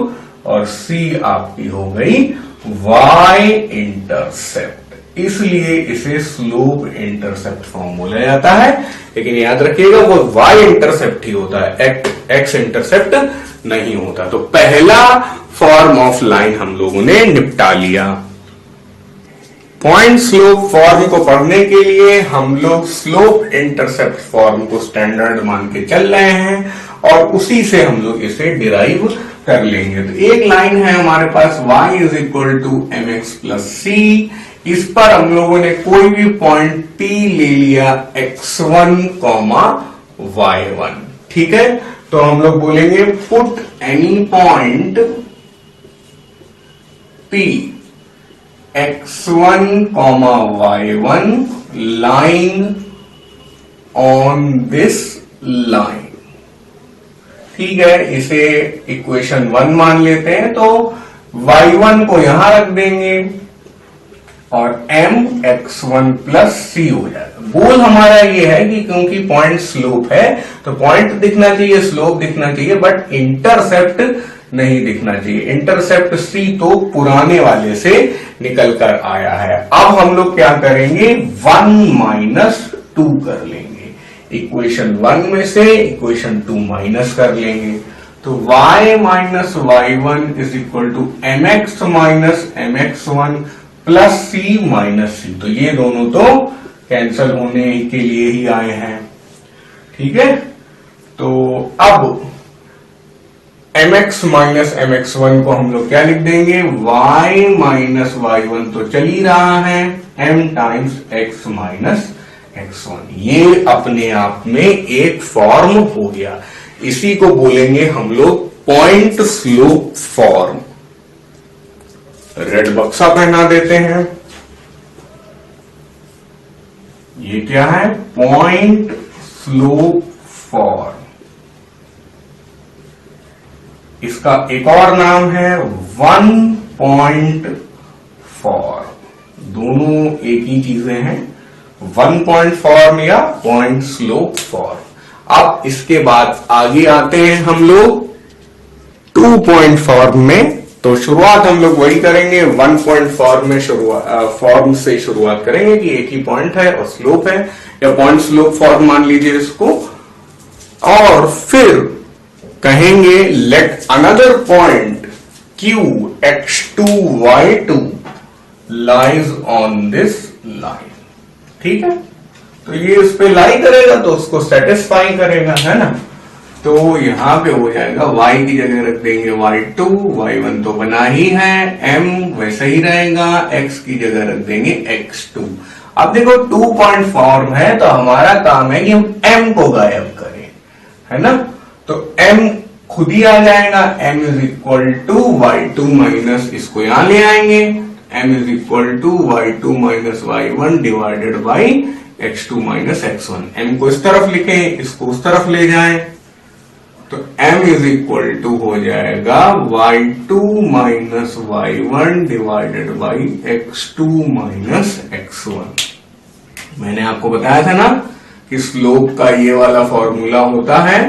और C आपकी हो गई y इंटरसेप्ट, इसलिए इसे स्लोप इंटरसेप्ट फॉर्म बोला जाता है। लेकिन याद रखिएगा वो y इंटरसेप्ट ही होता है, x इंटरसेप्ट नहीं होता। तो पहला फॉर्म ऑफ लाइन हम लोगों ने निपटा लिया। पॉइंट स्लोप फॉर्म को पढ़ने के लिए हम लोग स्लोप इंटरसेप्ट फॉर्म को स्टैंडर्ड मान के चल रहे हैं, और उसी से हम लोग इसे डिराइव कर लेंगे। तो एक लाइन है हमारे पास y is equal to mx plus C, इस पर हम लोगों ने कोई भी पॉइंट P ले लिया x1, y1, ठीक है। तो हम लोग बोलेंगे put any point P x1, y1 line on this line, ठीक है। इसे इक्वेशन 1 मान लेते हैं, तो y1 को यहां रख देंगे और m x1 प्लस C हो जाएगा। गोल हमारा ये है कि क्योंकि पॉइंट स्लोप है तो पॉइंट दिखना चाहिए, स्लोप दिखना चाहिए, बट इंटरसेप्ट नहीं दिखना चाहिए। इंटरसेप्ट C तो पुराने वाले से निकल कर आया है। अब हम लोग क्या करेंगे, 1 माइनस 2 कर लेंगे, इक्वेशन 1 में से इक्वेशन 2 माइनस कर लेंगे। तो y minus y1 is equal to mx minus mx1 plus C minus C। तो ये दोनों तो कैंसल होने के लिए ही आए हैं, ठीक है। तो अब mx माइनस mx1 को हम लोग क्या लिख देंगे, y माइनस y1 तो चल ही रहा है, m times x minus x1। ये अपने आप में एक फॉर्म हो गया, इसी को बोलेंगे हम लोग पॉइंट स्लोप फॉर्म। रेड बक्सा पहना देते हैं, ये क्या है, पॉइंट स्लोप फॉर्म। इसका एक और नाम है वन पॉइंट फॉर्म। दोनों एक ही चीजें हैं, वन पॉइंट फॉर्म या पॉइंट स्लोप फॉर्म। अब इसके बाद आगे आते हैं हम लोग टू पॉइंट फॉर्म में। तो शुरुआत हम लोग वही करेंगे, वन पॉइंट फॉर्म में फॉर्म से शुरुआत करेंगे कि एक ही पॉइंट है और स्लोप है, या पॉइंट स्लोप फॉर्म मान लीजिए इसको। और फिर कहेंगे let another point Q x2 y2 lies on this line. ठीक है, तो ये इस पे लाई करेगा तो उसको सेटिस्फाई करेगा, है ना। तो यहां पे हो जाएगा y की जगह रख देंगे y2, y1 तो बना ही है, m वैसे ही रहेगा, x की जगह रख देंगे x2। अब देखो टू पॉइंट फॉर्म है तो हमारा काम है कि हम m को गायब करें, है ना। तो m खुद ही आ जाएगा, m is equal to y2 minus, इसको यहां ले आएंगे, m is equal to y2 minus y1 divided by x2 minus x1। m को इस तरफ लिखें, इसको उस तरफ ले जाएं, तो m इज इक्वल टू हो जाएगा y2 minus y1 divided by x2 minus x1। मैंने आपको बताया था ना कि स्लोप का ये वाला फॉर्मूला होता है,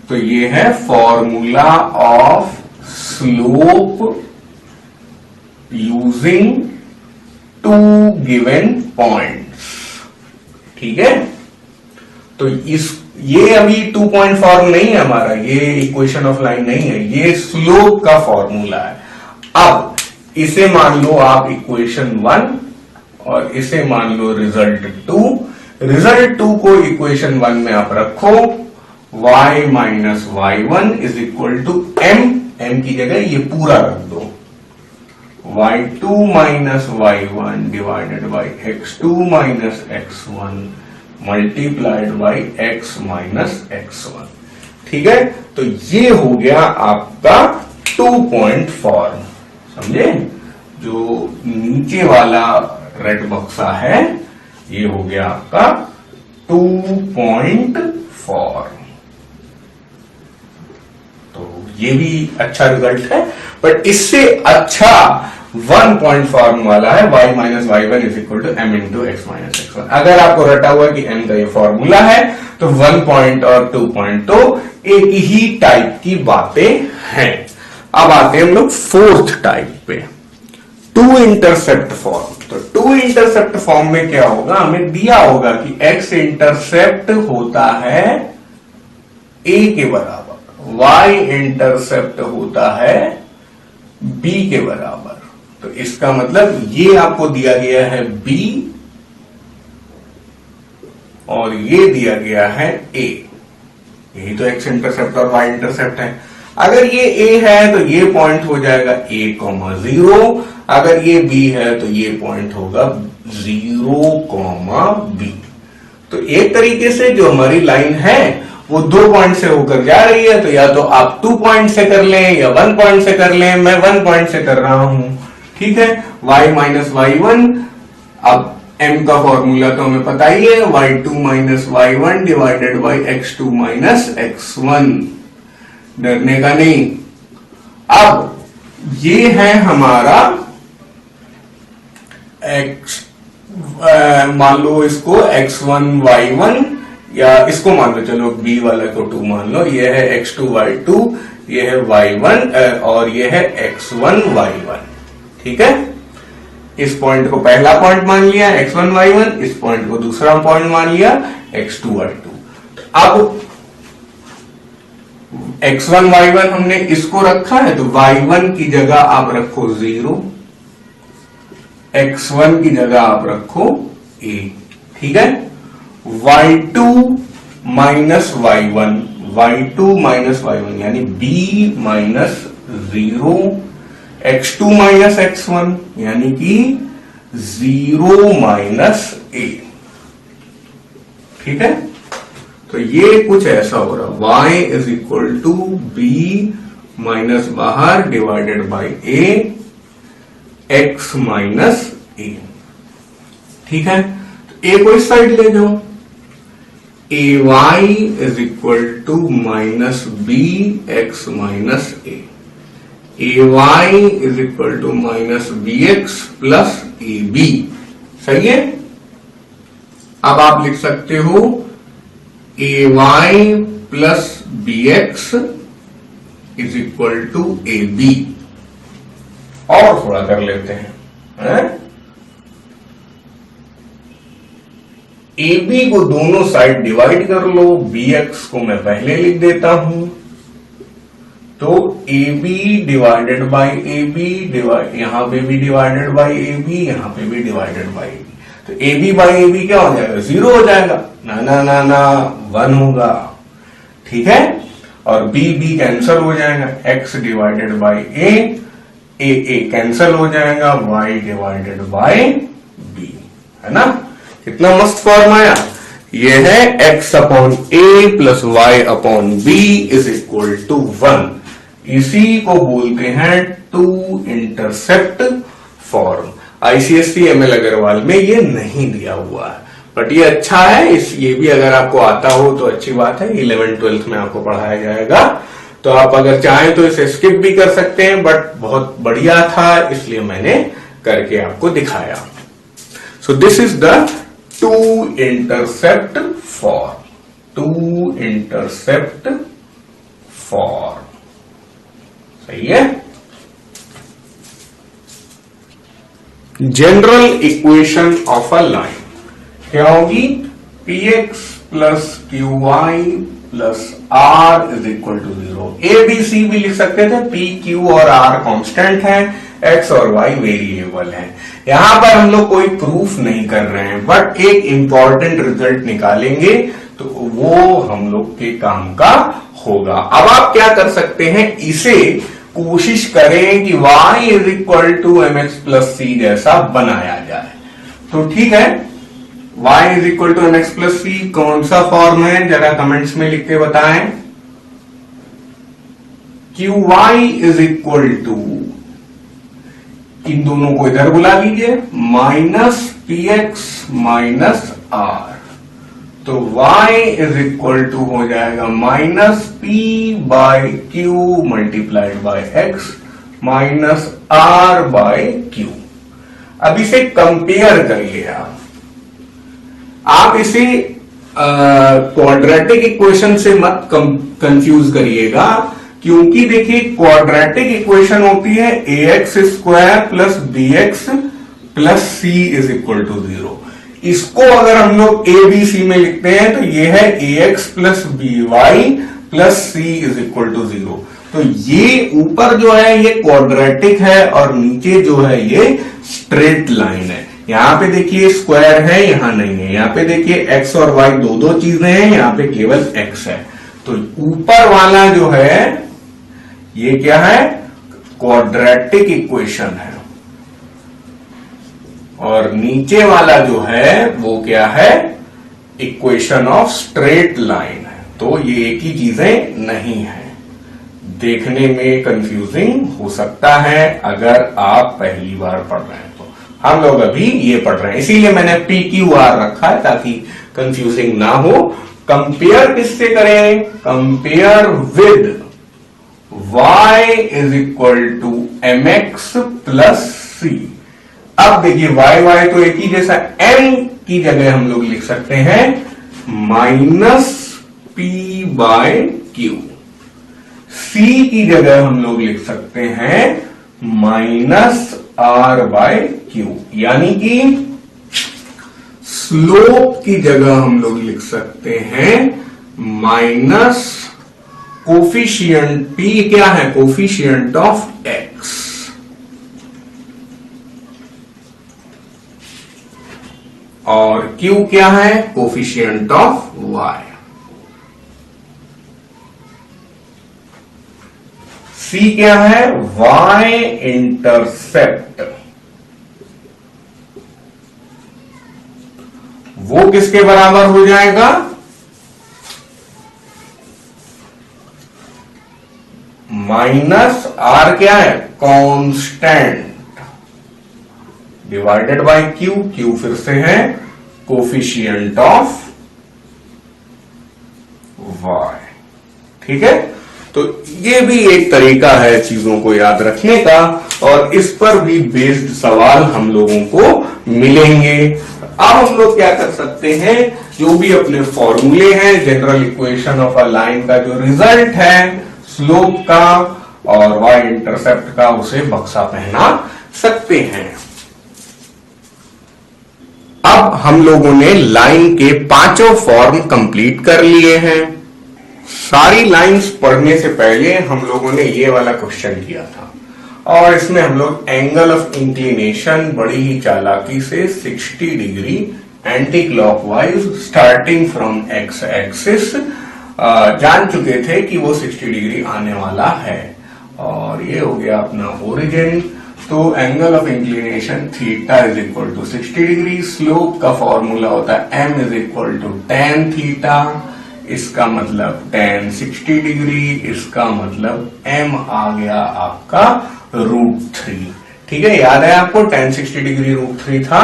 तो ये है formula of slope using two given points. ठीक है, तो ये अभी टू पॉइंट फॉर्म नहीं है हमारा, ये इक्वेशन ऑफ लाइन नहीं है, ये स्लोप का फॉर्मूला है। अब इसे मान लो आप इक्वेशन 1 और इसे मान लो रिजल्ट 2। रिजल्ट 2 को इक्वेशन 1 में आप रखो, y minus y1 is equal to m की जगह ये पूरा रख दो, y2 minus y1 divided by x2 minus x1 multiplied by x minus x1। ठीक है, तो ये हो गया आपका टू पॉइंट फॉर्म। समझे, जो नीचे वाला रेड बक्सा है ये हो गया आपका टू पॉइंट फॉर्म। तो ये भी अच्छा रिजल्ट है, बट इससे अच्छा वन पॉइंट फॉर्म वाला है y minus y1 is equal to m into x minus x1। अगर आपको रटा हुआ कि m का ये फॉर्मूला है तो वन पॉइंट और टू पॉइंट तो एक ही टाइप की बातें हैं। अब आते हैं हम लोग फोर्थ टाइप पे, टू इंटरसेप्ट फॉर्म। तो टू इंटरसेप्ट फॉर्म में क्या होगा, हमें दिया होगा कि x इंटरसेप्ट होता है a के बराबर, y इंटरसेप्ट होता है b के बराबर। तो इसका मतलब ये आपको दिया गया है b और ये दिया गया है a। यही तो x इंटरसेप्ट और y इंटरसेप्ट है। अगर ये a है तो ये पॉइंट हो जाएगा a,0। अगर ये b है तो ये पॉइंट होगा 0,b। तो एक तरीके से जो हमारी लाइन है वो दो पॉइंट से होकर जा रही है, तो या तो आप 2 पॉइंट से कर लें या 1 पॉइंट से कर लें, मैं 1 पॉइंट से कर रहा हूं। ठीक है, y माइनस y1, अब m का फॉर्मूला तो हमें पता ही है, y2 minus y1 divided by x2 minus x1। डरने का नहीं। अब ये है हमारा x, मान लो इसको x1 y1, या इसको मान लो, चलो b वाला को 2 मान लो, ये है x2 y2, ये है y1 और ये है x1 y1। ठीक है, इस पॉइंट को पहला पॉइंट मान लिया x1 y1, इस पॉइंट को दूसरा पॉइंट मान लिया x2 y2। अब x1 y1 हमने इसको रखा है, तो y1 की जगह आप रखो 0, x1 की जगह आप रखो a। ठीक है, y2 minus y1, y2 minus y1 यानी b minus 0, x2 minus x1 यानी कि 0 माइनस a। ठीक है, तो ये कुछ ऐसा हो रहा, y is equal to b minus बाहर divided by a, x minus a। ठीक है, तो a को इस साइड ले जाओ, a y is equal to minus b x minus a y is equal to minus b x plus a b. सही है। अब आप लिख सकते हो a y plus b x is equal to a b. और थोड़ा कर लेते हैं, ए बी को दोनों साइड डिवाइड कर लो, बी एक्स को मैं पहले लिख देता हूं। तो a b divided by a b, यहां पे भी डिवाइडेड बाई ए बी, यहां पे भी डिवाइडेड बाई ए बी। तो a b by a b क्या हो जाएगा? 0 हो जाएगा। ना ना ना ना 1 होगा। ठीक है। और बी बी कैंसल हो जाएगा, x divided by A cancel हो जाएगा, वाई डिवाइडेड बाई बी। है ना? कितना मस्त फॉर्म आया। ये है x upon a plus y upon b is equal to 1। इसी को बोलते हैं two intercept form. ICSE ML Agarwal में ये नहीं दिया हुआ है, बट ये अच्छा है। ये भी अगर आपको आता हो तो अच्छी बात है। 11th-12th में आपको पढ़ाया जाएगा, तो आप अगर चाहें तो इसे स्किप भी कर सकते हैं, बट बहुत बढ़िया था इसलिए मैंने करके आपको दिखाया। So this is the two intercept form. Two intercept form. सही है। General equation of a line क्या होगी? P x plus q y plus r is equal to 0। A b c भी लिख सकते थे। पी क्यू और आर कांस्टेंट है, एक्स और वाई वेरिएबल है। यहां पर हम लोग कोई प्रूफ नहीं कर रहे हैं, बट एक इंपॉर्टेंट रिजल्ट निकालेंगे तो वो हम लोग के काम का होगा। अब आप क्या कर सकते हैं, इसे कोशिश करें कि y is equal to m x plus c जैसा बनाया जाए। तो ठीक है, y is equal to m x plus c कौन सा फॉर्म है जरा कमेंट्स में लिख के बताएं। Q y is equal to, इन दोनों को इधर बुला लीजिए, minus p x minus r. तो y इज इक्वल टू हो जाएगा minus p by q multiplied by x minus r by q. अब इसे कंपेयर करिए आप इसे क्वाड्रेटिक इक्वेशन से मत कंफ्यूज करिएगा, क्योंकि देखिए क्वाड्रेटिक इक्वेशन होती है a x square plus b x plus c is equal to 0। इसको अगर हम लोग ए बी सी में लिखते हैं तो ये है a x plus b y plus c is equal to 0। तो ये ऊपर जो है ये क्वाड्रेटिक है और नीचे जो है ये स्ट्रेट लाइन है। यहां पे देखिए स्क्वायर है, यहां नहीं है। यहां पे देखिए एक्स और वाई दो चीजें हैं, यहां पे केवल एक्स है। तो ऊपर वाला जो है ये क्या है? क्वाड्रेटिक इक्वेशन है, और नीचे वाला जो है वो क्या है? इक्वेशन ऑफ स्ट्रेट लाइन है। तो ये एक ही चीजें नहीं है, देखने में कंफ्यूजिंग हो सकता है अगर आप पहली बार पढ़ रहे हैं। तो हम लोग अभी ये पढ़ रहे हैं, इसीलिए मैंने पी क्यू आर रखा है ताकि कंफ्यूजिंग ना हो। कंपेयर किससे करें? Compare with y is equal to m x plus c. अब देखिए y तो एक ही जैसा, m की जगह हम लोग लिख सकते हैं minus p by q, c की जगह हम लोग लिख सकते हैं माइनस आर बाय क्यू, यानी कि स्लोप की जगह हम लोग लिख सकते हैं माइनस कोफिशिएंट, p क्या है? कोफिशिएंट ऑफ x, और q क्या है? Coefficient of y। c क्या है? y intercept. वो किसके बराबर हो जाएगा? माइनस आर क्या है? Constant divided by Q, Q फिर से है कोफिशिएंट ऑफ y। ठीक है, तो ये भी एक तरीका है चीजों को याद रखने का, और इस पर भी बेस्ड सवाल हम लोगों को मिलेंगे। अब हम लोग क्या कर सकते हैं, जो भी अपने फॉर्मूले हैं general equation of a line का जो रिजल्ट है स्लोप का और y इंटरसेप्ट का, उसे बक्सा पहना सकते हैं। अब हम लोगों ने लाइन के पांचों फॉर्म कंप्लीट कर लिए हैं। सारी लाइंस पढ़ने से पहले हम लोगों ने ये वाला क्वेश्चन किया था, और इसमें हम लोग एंगल ऑफ इंक्लिनेशन बड़ी ही चालाकी से 60 degree anti clockwise starting from x axis जान चुके थे कि वो 60 डिग्री आने वाला है, और ये हो गया अपना ओरिजिन। तो angle of inclination theta is equal to 60 degree. Slope का फॉर्मूला होता है m is equal to tan theta, इसका मतलब tan 60 डिग्री, इसका मतलब m आ गया आपका √3। ठीक है, याद है आपको tan 60 डिग्री √3 था।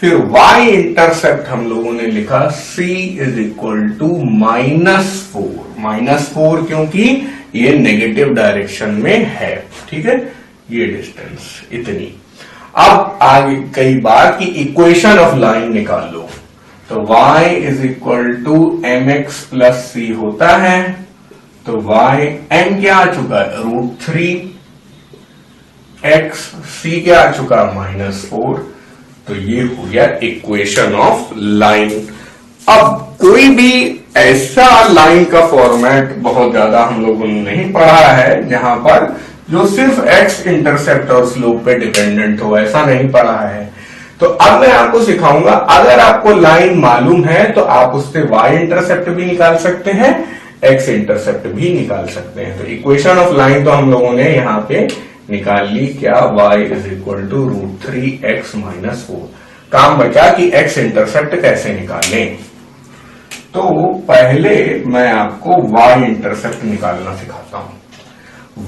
फिर y इंटरसेप्ट हम लोगों ने लिखा c इज इक्वल टू -4। -4 क्योंकि ये नेगेटिव डायरेक्शन में है। ठीक है, ये डिस्टेंस इतनी। अब आगे कई बार की इक्वेशन ऑफ लाइन निकाल लो, तो y is equal to mx plus c होता है। तो y m क्या आ चुका है √3, x c क्या आ चुका -4। तो ये हो गया इक्वेशन ऑफ लाइन। अब कोई भी ऐसा लाइन का फॉर्मेट बहुत ज्यादा हम लोगों ने नहीं पढ़ा है जहां पर जो सिर्फ x इंटरसेप्ट और स्लोप पे डिपेंडेंट हो, ऐसा नहीं पढ़ा है। तो अब मैं आपको सिखाऊंगा, अगर आपको लाइन मालूम है तो आप उससे y इंटरसेप्ट भी निकाल सकते हैं, x इंटरसेप्ट भी निकाल सकते हैं। तो इक्वेशन ऑफ लाइन तो हम लोगों ने यहां पे निकाल ली, क्या y is equal to √3x -4। काम बचा कि x इंटरसेप्ट कैसे निकालें। तो पहले मैं आपको y इंटरसेप्ट निकालना सिखाता हूं।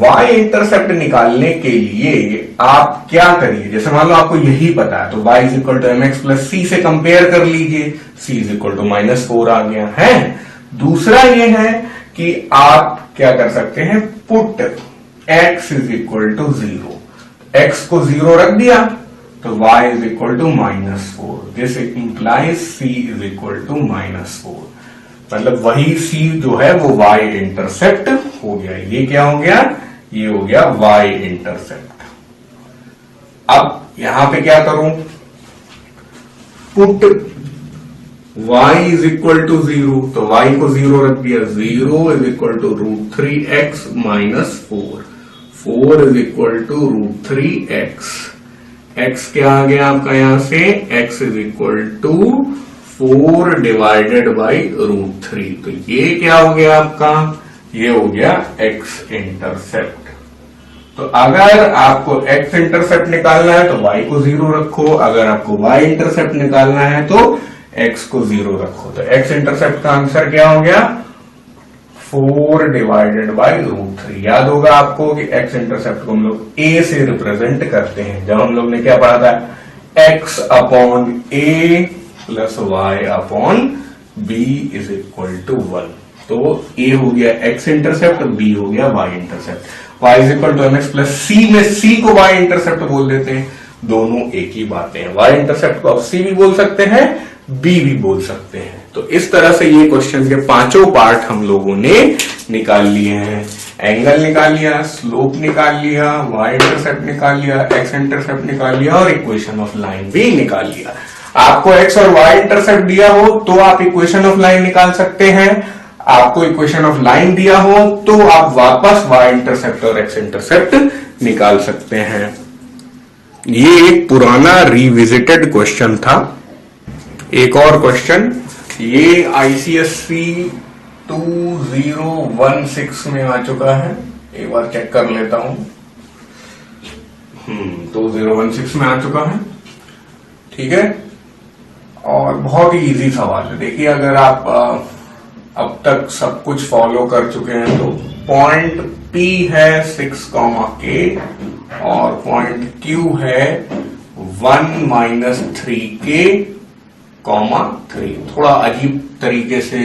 y इंटरसेप्ट निकालने के लिए आप क्या करिए, जैसे मान लो आपको यही पता है तो y is equal to mx plus c से कंपेयर कर लीजिए, c इज इक्वल टू -4 आ गया है। दूसरा ये है कि आप क्या कर सकते हैं, put x is equal to 0, x को 0 रख दिया तो y is equal to -4। This implies c is equal to -4, मतलब वही c जो है वो y इंटरसेप्ट हो गया। ये क्या हो गया, ये हो गया y इंटरसेप्ट। अब यहां पे क्या करूं, put y is equal to 0, तो y को 0 रख दिया, 0 is equal to √3x -4, 4 is equal to √3x। x क्या आ गया आपका यहां से, x is equal to 4 divided by √3। तो ये क्या हो गया आपका, ये हो गया x इंटरसेप्ट। तो अगर आपको x इंटरसेप्ट निकालना है तो y को 0 रखो, अगर आपको y इंटरसेप्ट निकालना है तो x को 0 रखो। तो x इंटरसेप्ट का आंसर क्या हो गया, 4 डिवाइडेड बाई √3। याद होगा आपको कि x इंटरसेप्ट को हम लोग a से रिप्रेजेंट करते हैं। जब हम लोग ने क्या पढ़ा था, x upon a plus y upon b is equal to 1। तो a हो गया x इंटरसेप्ट, b हो गया y intercept. y is equal to mx plus c में c को y इंटरसेप्ट बोल देते हैं, दोनों एक ही बातें हैं। y इंटरसेप्ट को आप c भी बोल सकते हैं, b भी बोल सकते हैं। तो इस तरह से ये क्वेश्चन के पांचों पार्ट हम लोगों ने निकाल लिए हैं। एंगल निकाल लिया, स्लोप निकाल लिया, y इंटरसेप्ट निकाल लिया, x इंटरसेप्ट निकाल लिया और इक्वेशन ऑफ लाइन भी निकाल लिया। आपको x और y इंटरसेप्ट दिया हो तो आप इक्वेशन ऑफ लाइन निकाल सकते हैं, आपको इक्वेशन ऑफ लाइन दिया हो तो आप वापस y इंटरसेप्ट और x इंटरसेप्ट निकाल सकते हैं। ये एक पुराना रिविजिटेड क्वेश्चन था। एक और क्वेश्चन, ये आईसीएससी 2016 में आ चुका है, एक बार चेक कर लेता हूं। 2016 में आ चुका है, ठीक है। और बहुत ही इजी सवाल है। देखिए, अगर आप अब तक सब कुछ फॉलो कर चुके हैं तो पॉइंट P है 6, और पॉइंट Q है 1 - 3K, 3, थोड़ा अजीब तरीके से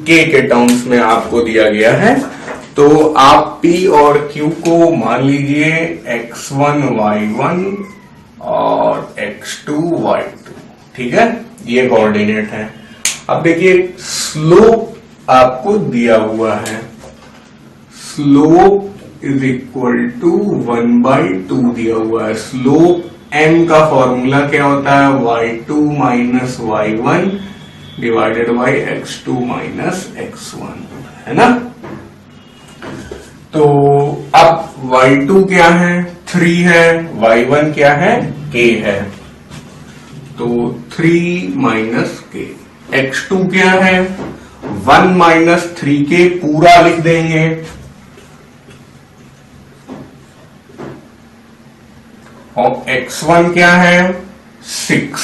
के टर्म्स में आपको दिया गया है। तो आप P और Q को मान लीजिए x1 y1 और x2 y2, ठीक है, ये कोऑर्डिनेट है। अब देखिए स्लोप आपको दिया हुआ है, स्लोप इज इक्वल टू 1/2 दिया हुआ है। स्लोप m का फॉर्मूला क्या होता है, y2 minus y1 divided by x2 minus x1, है ना। तो अब y2 क्या है, 3 है, y1 क्या है, k है, तो 3 माइनस k। x2 क्या है, 1 माइनस 3k पूरा लिख देंगे, और x1 क्या है, 6।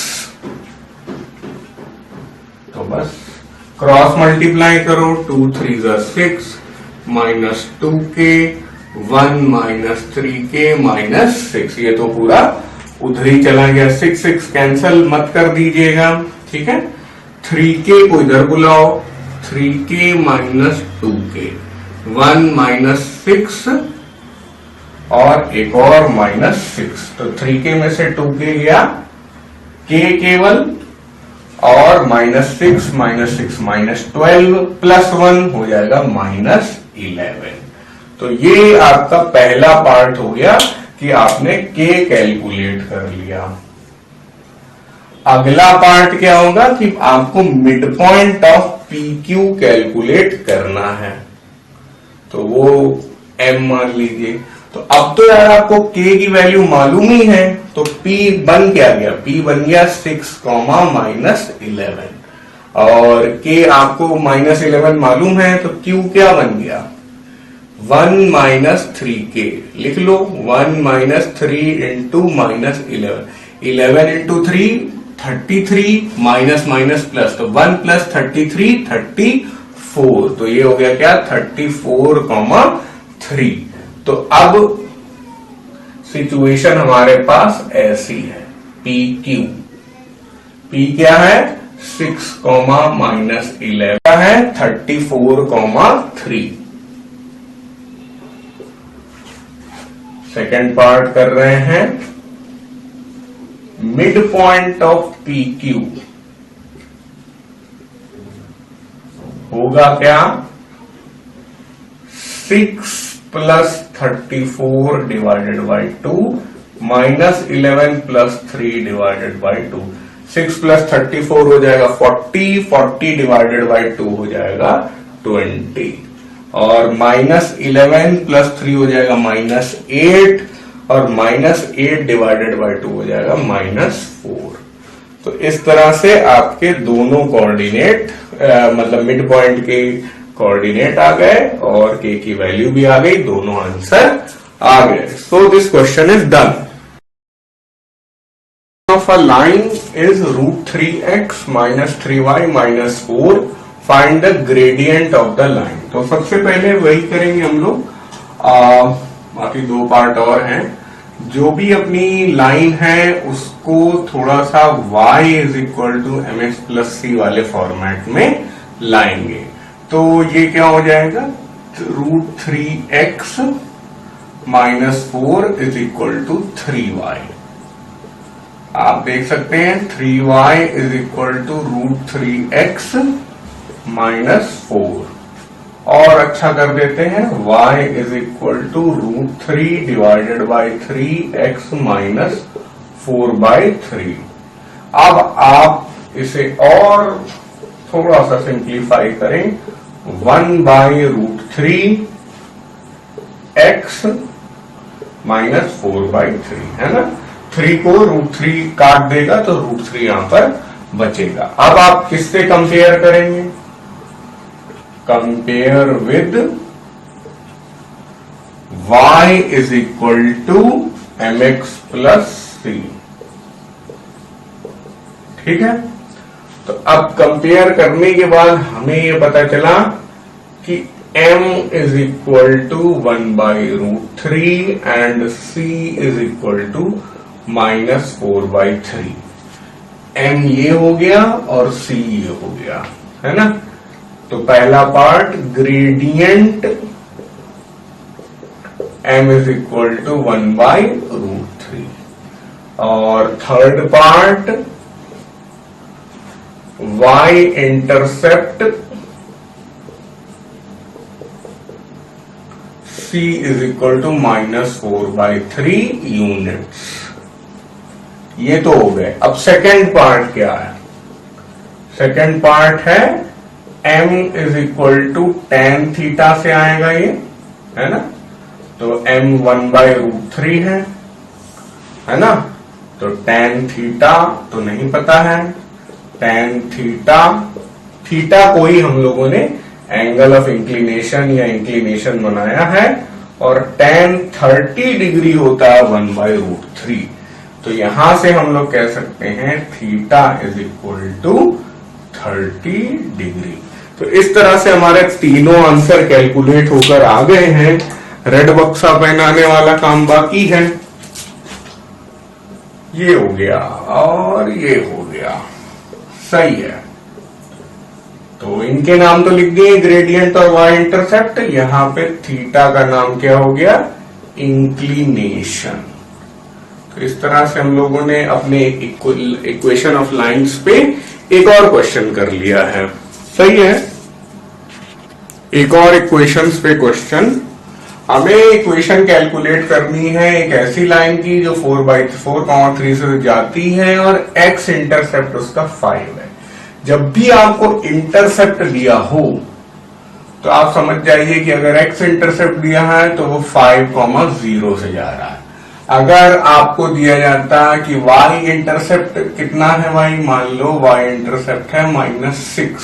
तो बस क्रॉस मल्टीप्लाई करो, 2 3 ज़ा 6 minus 2k, 1 minus 3k minus 6, ये तो पूरा उधर ही चला गया। 6 6 कैंसल मत कर दीजिएगा, ठीक है। 3k को इधर बुलाओ, 3k माइनस 2k, 1 माइनस 6 और एक और माइनस 6, तो 3k में से 2k गया, k केवल, और माइनस 6 माइनस 6 माइनस 12 प्लस 1 हो जाएगा माइनस 11। तो ये आपका पहला पार्ट हो गया कि आपने k कैलकुलेट कर लिया। अगला पार्ट क्या होगा कि आपको mid point of PQ calculate करना है, तो वो m मान लीजिए। तो अब तो यार आपको k की वैल्यू मालूम ही है, तो p बन क्या गया, p बन गया 6 माइनस 11, और k आपको माइनस 11 मालूम है, तो q क्या बन गया, 1 माइनस 3k लिख लो, 1 minus 3 into minus 11 into 3 33 minus minus plus, तो 1 प्लस 33 34, तो ये हो गया क्या 34,3। तो अब सिचुएशन हमारे पास ऐसी है, PQ, P क्या है 6 माइनस 11 है 34,3। सेकेंड पार्ट कर रहे हैं, मिड पॉइंट ऑफ PQ होगा क्या, 6 plus 34 divided by 2 minus 11 plus 3 divided by 2। 6 plus 34 हो जाएगा 40, 40 डिवाइडेड बाई 2 हो जाएगा 20, और माइनस 11 प्लस 3 हो जाएगा माइनस 8, और माइनस 8 डिवाइडेड बाई 2 हो जाएगा माइनस 4। तो इस तरह से आपके दोनों कोऑर्डिनेट मतलब मिड पॉइंट के कोऑर्डिनेट आ गए और k की वैल्यू भी आ गई, दोनों आंसर आ गए। So this question is done. Of a line is √3x minus 3y minus 4, find the gradient of the line. तो सबसे पहले वही करेंगे हम लोग, बाकी दो पार्ट और हैं। जो भी अपनी लाइन है उसको थोड़ा सा y is equal to mx plus c वाले फॉर्मेट में लाएंगे। तो ये क्या हो जाएगा, √3x minus 4 is equal to 3y। आप देख सकते हैं 3y is equal to √3x minus 4, और अच्छा कर देते हैं y is equal to √3 divided by 3x minus 4/3। अब आप इसे और थोड़ा सा सिंप्लीफाई करें, 1/√3 x माइनस 4/3, है ना। 3 को √3 काट देगा तो √3 यहां पर बचेगा। अब आप किससे कंपेयर करेंगे, compare with y is equal to mx plus c, ठीक है। तो अब कंपेयर करने के बाद हमें ये पता चला कि m is equal to 1/√3 and c is equal to minus 4/3। m ये हो गया और c ये हो गया, है ना। तो पहला part gradient m is equal to 1/√3 और third part y intercept c is equal to -4/3 units. ये तो हो गए। अब सेकेंड पार्ट क्या है? सेकेंड पार्ट है m is equal to tan theta से आएगा ये, है ना। तो m 1/√3 है ना। तो tan थीटा तो नहीं पता है, tan थीटा, थीटा कोई हम लोगों ने एंगल ऑफ इंक्लिनेशन या इंक्लिनेशन बनाया है और tan 30 डिग्री होता है 1/√3। तो यहां से हम लोग कह सकते हैं theta is equal to 30 degree. तो इस तरह से हमारे तीनों आंसर कैलकुलेट होकर आ गए हैं। रेड बक्सा पहनाने वाला काम बाकी है। ये हो गया और ये हो गया, सही है। तो इनके नाम तो लिख दिए, ग्रेडियंट और वाई इंटरसेप्ट। यहां पे थीटा का नाम क्या हो गया? इंक्लिनेशन। तो इस तरह से हम लोगों ने अपने इक्वेशन ऑफ लाइंस पे एक और क्वेश्चन कर लिया है, सही है। एक और इक्वेशंस पे क्वेश्चन। हमें इक्वेशन कैलकुलेट करनी है एक ऐसी लाइन की जो 4/4, 3 से जाती है और x इंटरसेप्ट उसका 5 है। जब भी आपको इंटरसेप्ट दिया हो तो आप समझ जाइए कि अगर x इंटरसेप्ट दिया है तो वो 5,0 से जा रहा है। अगर आपको दिया जाता कि y इंटरसेप्ट कितना है, y मान लो y इंटरसेप्ट है -6,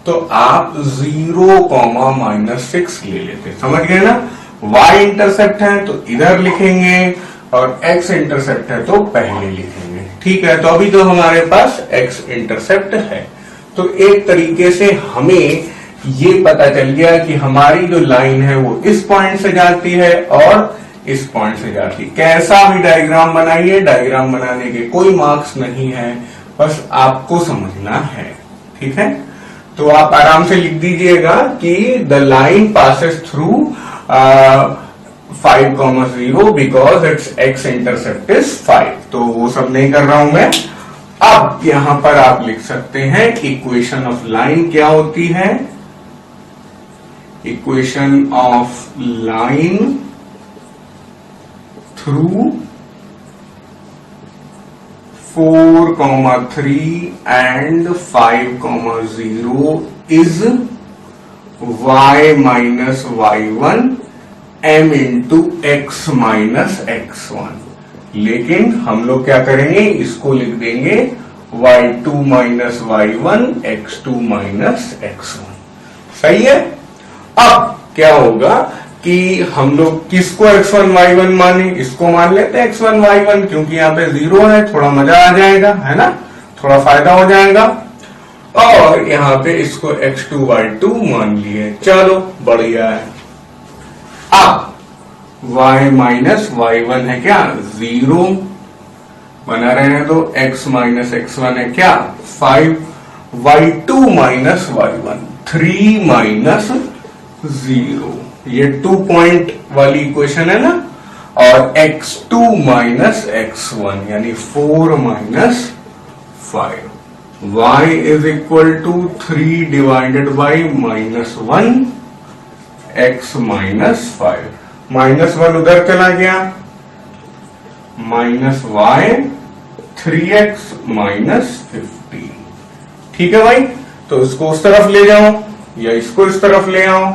तो आप 0,-6 ले लेते। समझ गए ना। y इंटरसेप्ट है तो इधर लिखेंगे और x इंटरसेप्ट है तो पहले लिखेंगे, ठीक है। तो अभी तो हमारे पास x इंटरसेप्ट है। तो एक तरीके से हमें ये पता चल गया कि हमारी जो लाइन है वो इस पॉइंट से जाती है और इस पॉइंट से जाती है। कैसा भी डायग्राम बनाइए, डायग्राम बनाने के कोई मार्क्स नहीं है, बस आपको समझना है, ठीक है। तो आप आराम से लिख दीजिएगा कि the line passes through 5,0 because it's x intercept is 5। तो वो सब नहीं कर रहा हूं मैं। अब यहां पर आप लिख सकते हैं इक्वेशन ऑफ लाइन क्या होती है। Equation of line through 4,3 and 5,0 is y minus y1 m into x minus x1। लेकिन हम लोग क्या करेंगे, इसको लिख देंगे y2 minus y1 x2 minus x1। सही है। अब क्या होगा कि हम लोग किसको x1 y1 माने, इसको मान लेते हैं x1 y1, क्योंकि यहाँ पे 0 है, थोड़ा मजा आ जाएगा, है ना, थोड़ा फायदा हो जाएगा। और यहाँ पे इसको x2 y2 मान लिए, चलो बढ़िया है। अब y माइनस y1 है क्या, 0 बना रहने दो। x माइनस x1 है क्या, 5। y2 माइनस y1 3 माइनस 0, ये 2 पॉइंट वाली इक्वेशन है ना। और x2 माइनस x1 यानी 4 minus 5। y is equal to 3 divided by -1 x minus 5। -1 उधर चला गया, माइनस y 3x माइनस 50। ठीक है भाई। तो इसको उस तरफ ले जाओ या इसको इस तरफ ले आओ।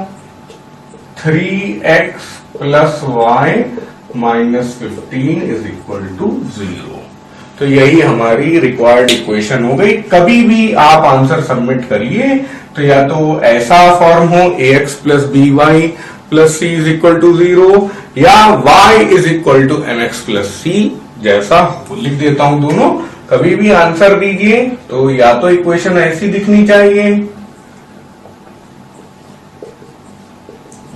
3x plus y minus 15 is equal to 0। तो यही हमारी रिक्वायर्ड इक्वेशन हो गई। कभी भी आप आंसर सबमिट करिए तो या तो ऐसा फॉर्म हो ax plus by plus c is equal to 0 या y is equal to mx plus c, जैसा लिख देता हूं दोनों। कभी भी आंसर दीजिए तो या तो इक्वेशन ऐसी दिखनी चाहिए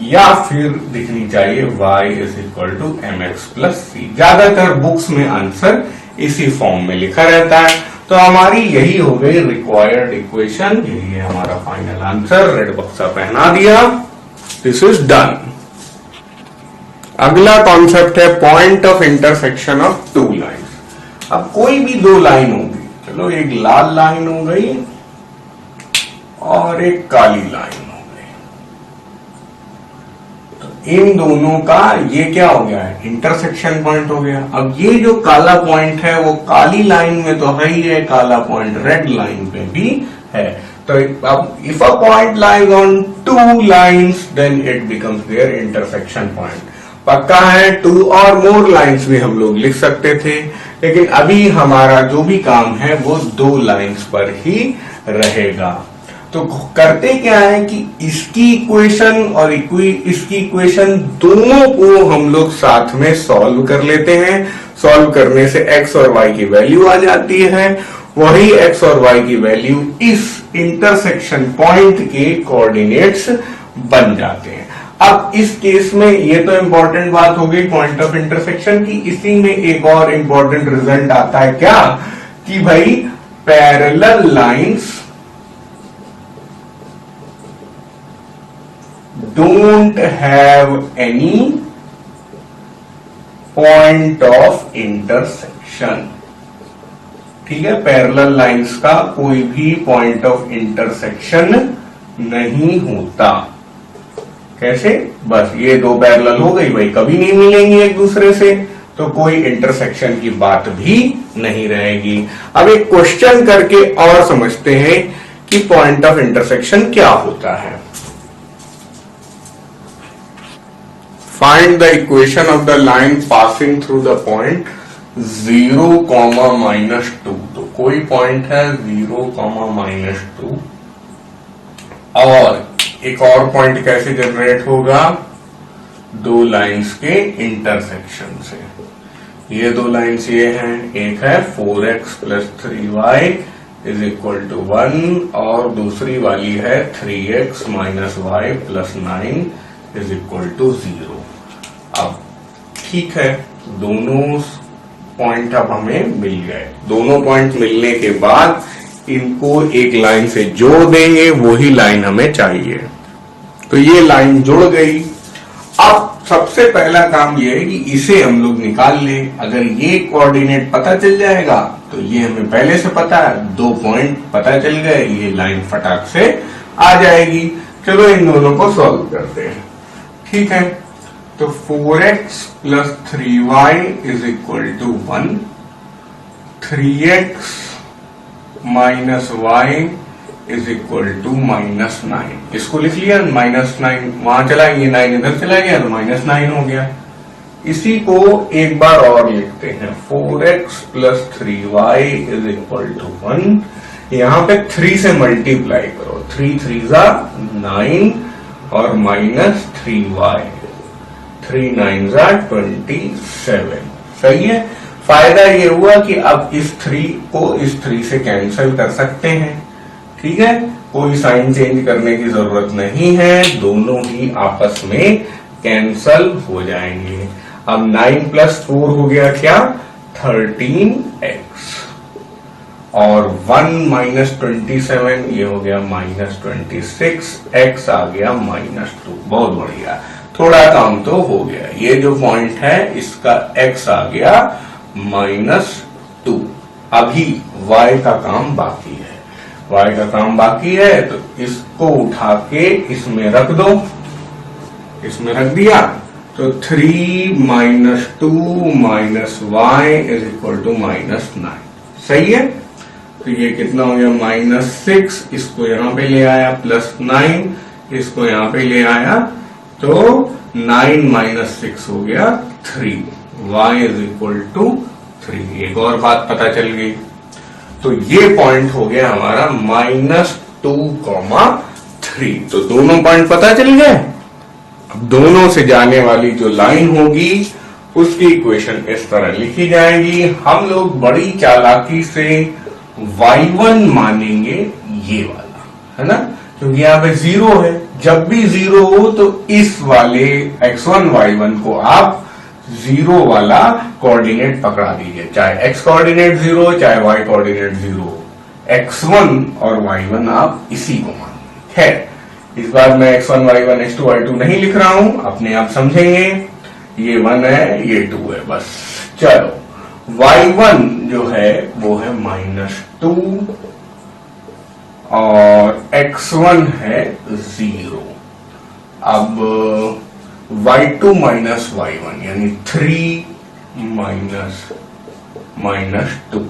या फिर दिखनी चाहिए y is equal to mx plus c। ज्यादातर बुक्स में आंसर इसी फॉर्म में लिखा रहता है। तो हमारी यही हो गई रिक्वायर्ड इक्वेशन, यही है हमारा फाइनल आंसर। रेड बक्सा पहना दिया, दिस इज डन। अगला कॉन्सेप्ट है point of intersection of two lines. अब कोई भी दो लाइन होगी, चलो एक लाल लाइन हो गई और एक काली लाइन हो गई, तो इन दोनों का ये क्या हो गया है, इंटरसेक्शन पॉइंट हो गया। अब ये जो काला पॉइंट है वो काली लाइन में तो है ही है, काला पॉइंट रेड लाइन पे भी है। तो अब if a point lies on two lines then it becomes their intersection point. पक्का है, टू और मोर लाइन्स भी हम लोग लिख सकते थे, लेकिन अभी हमारा जो भी काम है वो दो लाइन्स पर ही रहेगा। तो करते क्या है कि इसकी इक्वेशन और इसकी इक्वेशन दोनों को हम लोग साथ में सॉल्व कर लेते हैं। सॉल्व करने से x और y की वैल्यू आ जाती है, वही x और y की वैल्यू इस इंटरसेक्शन पॉइंट के कोऑर्डिनेट्स बन जाते हैं। अब इस केस में ये तो इंपॉर्टेंट बात हो गई पॉइंट ऑफ इंटरसेक्शन की। इसी में एक और इंपॉर्टेंट रिजल्ट आता है क्या, कि भाई parallel lines don't have any point of intersection. ठीक है, पैरेलल लाइंस का कोई भी पॉइंट ऑफ इंटरसेक्शन नहीं होता। कैसे, बस ये दो पैरेलल हो गई भाई, कभी नहीं मिलेंगी एक दूसरे से, तो कोई इंटरसेक्शन की बात भी नहीं रहेगी। अब एक क्वेश्चन करके और समझते हैं कि पॉइंट ऑफ इंटरसेक्शन क्या होता है। Find the equation of the line passing through the point 0, -2। तो कोई पॉइंट है 0, -2 और एक और पॉइंट कैसे जनरेट होगा, दो लाइंस के इंटरसेक्शन से। ये दो लाइंस ये हैं, एक है 4x + 3y = 1 और दूसरी वाली है 3x - y + 9 = 0। अब ठीक है, दोनों पॉइंट अब हमें मिल गए। दोनों पॉइंट मिलने के बाद इनको एक लाइन से जोड़ देंगे, वही लाइन हमें चाहिए। तो ये लाइन जुड़ गई। अब सबसे पहला काम ये है कि इसे हम लोग निकाल लें। अगर ये कोऑर्डिनेट पता चल जाएगा तो ये हमें पहले से पता है, दो पॉइंट पता चल गए, ये लाइन फटाक से आ जाएगी। चलो इन दोनों को सॉल्व करते हैं। ठीक है, तो 4x + 3y = 1, 3x - y = -9। इसको लिख लिया, -9 वहां चला गया, 9 इधर चला गया तो -9 हो गया। इसी को एक बार और लिखते हैं, 4x + 3y = 1। यहां पे 3 से मल्टीप्लाई करो, 3 3 9 और -3y, 3 9 27। सही है। फायदा ये हुआ कि अब इस 3 को इस 3 से कैंसिल कर सकते हैं। ठीक है, कोई साइन चेंज करने की जरूरत नहीं है, दोनों ही आपस में कैंसल हो जाएंगे। अब 9 + 4 हो गया क्या, 13x और 1 - 27 ये हो गया -26, x आ गया -2। बहुत बढ़िया, थोड़ा काम तो हो गया। ये जो पॉइंट है इसका x आ गया -2। अभी y का काम बाकी है, y का काम बाकी है, तो इसको उठा के इसमें रख दो। इसमें रख दिया तो 3 - 2 - y = -9। सही है। तो ये कितना हो गया, -6, इसको यहां पे ले आया, +9 इसको यहां पे ले आया, तो 9 - 6 हो गया 3, y = 3। एक और बात पता चल गई। तो ये पॉइंट हो गया हमारा -2, 3। तो दोनों पॉइंट पता चल गए। अब दोनों से जाने वाली जो लाइन होगी उसकी इक्वेशन इस तरह लिखी जाएगी। हम लोग बड़ी चालाकी से y1 मानेंगे ये वाला, है ना, क्योंकि यहाँ पे 0 है। जब भी 0 हो तो इस वाले x1 y1 को आप जीरो वाला कोऑर्डिनेट पकड़ा दीजिए, चाहे x कोऑर्डिनेट 0 चाहे y कोऑर्डिनेट 0, x1 और y1 आप इसी को मान। खैर इस बार मैं x1 y1 x2 y2 नहीं लिख रहा हूं, अपने आप समझेंगे। ये 1 है ये 2 है बस। चलो y1 जो है वो है -2 और x1 है 0। अब y2 माइनस y1 यानी 3 माइनस 2,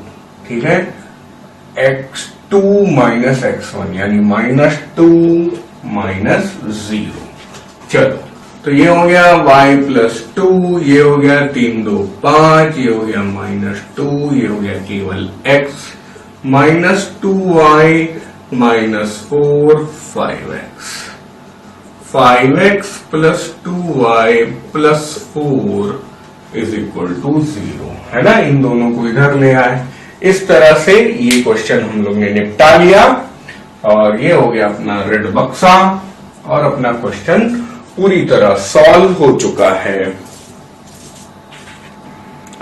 ठीक है। x2 माइनस x1 यानी -2 माइनस 0। चलो तो ये हो गया y प्लस 2, ये हो गया 3 2 5, ये हो गया -2, ये हो गया केवल x, -2y -4 5x, 5x plus 2y plus 4 is equal to 0, है ना। इन दोनों को इधर ले आए। इस तरह से ये क्वेश्चन हम लोग ने निपटा लिया और ये हो गया अपना रेड बक्सा और अपना क्वेश्चन पूरी तरह सॉल्व हो चुका है।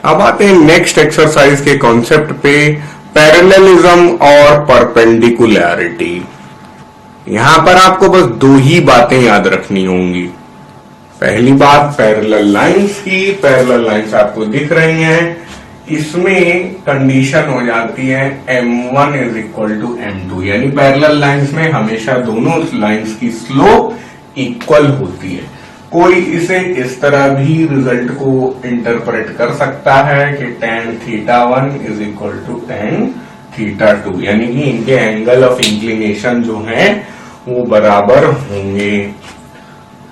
अब आते हैं नेक्स्ट एक्सरसाइज के कॉन्सेप्ट पे, पैरेललिज्म और परपेंडिकुलैरिटी। यहां पर आपको बस दो ही बातें याद रखनी होंगी। पहली बात पैरेलल लाइंस की, पैरेलल लाइंस आपको दिख रही हैं, इसमें कंडीशन हो जाती है m1 is equal to m2, यानी पैरेलल लाइंस में हमेशा दोनों लाइंस की स्लोप इक्वल होती है। कोई इसे इस तरह भी रिजल्ट को इंटरप्रेट कर सकता है कि tan θ1 is equal to tan θ2, यानी कि इनके एंगल ऑफ इंक्लिनेशन जो है वो बराबर होंगे,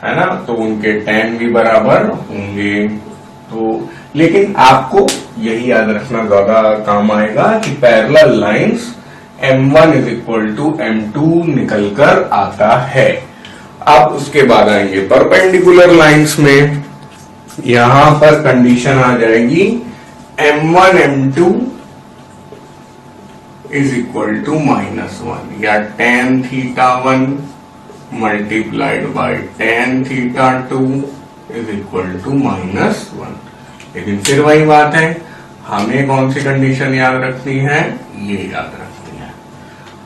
है ना। तो उनके tan भी बराबर होंगे। तो लेकिन आपको यही याद रखना ज्यादा काम आएगा कि parallel lines m1 is equal to m2 निकलकर आता है। अब उसके बाद आएंगे परपेंडिकुलर लाइंस में, यहां पर कंडीशन आ जाएगी m1 m2 is equal to -1 या tan θ1 multiplied by tan θ2 is equal to -1। लेकिन फिर वही बात है, हमें कौन सी कंडीशन याद रखनी है, ये याद रखनी है।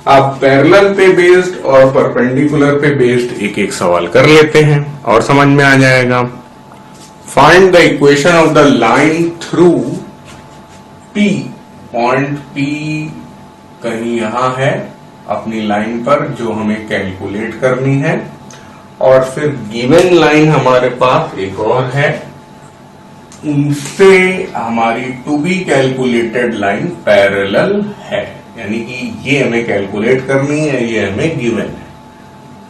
अब पैरेलल पे बेस्ड और परपेंडिकुलर पे बेस्ड एक एक सवाल कर लेते हैं और समझ में आ जाएगा। Find the equation of the line through P, point P कहीं यहां है अपनी लाइन पर जो हमें कैलकुलेट करनी है, और फिर गिवन लाइन हमारे पास एक और है, उनसे हमारी to be calculated line parallel है, यानी कि ये हमें कैलकुलेट करनी है, ये हमें गिवन है।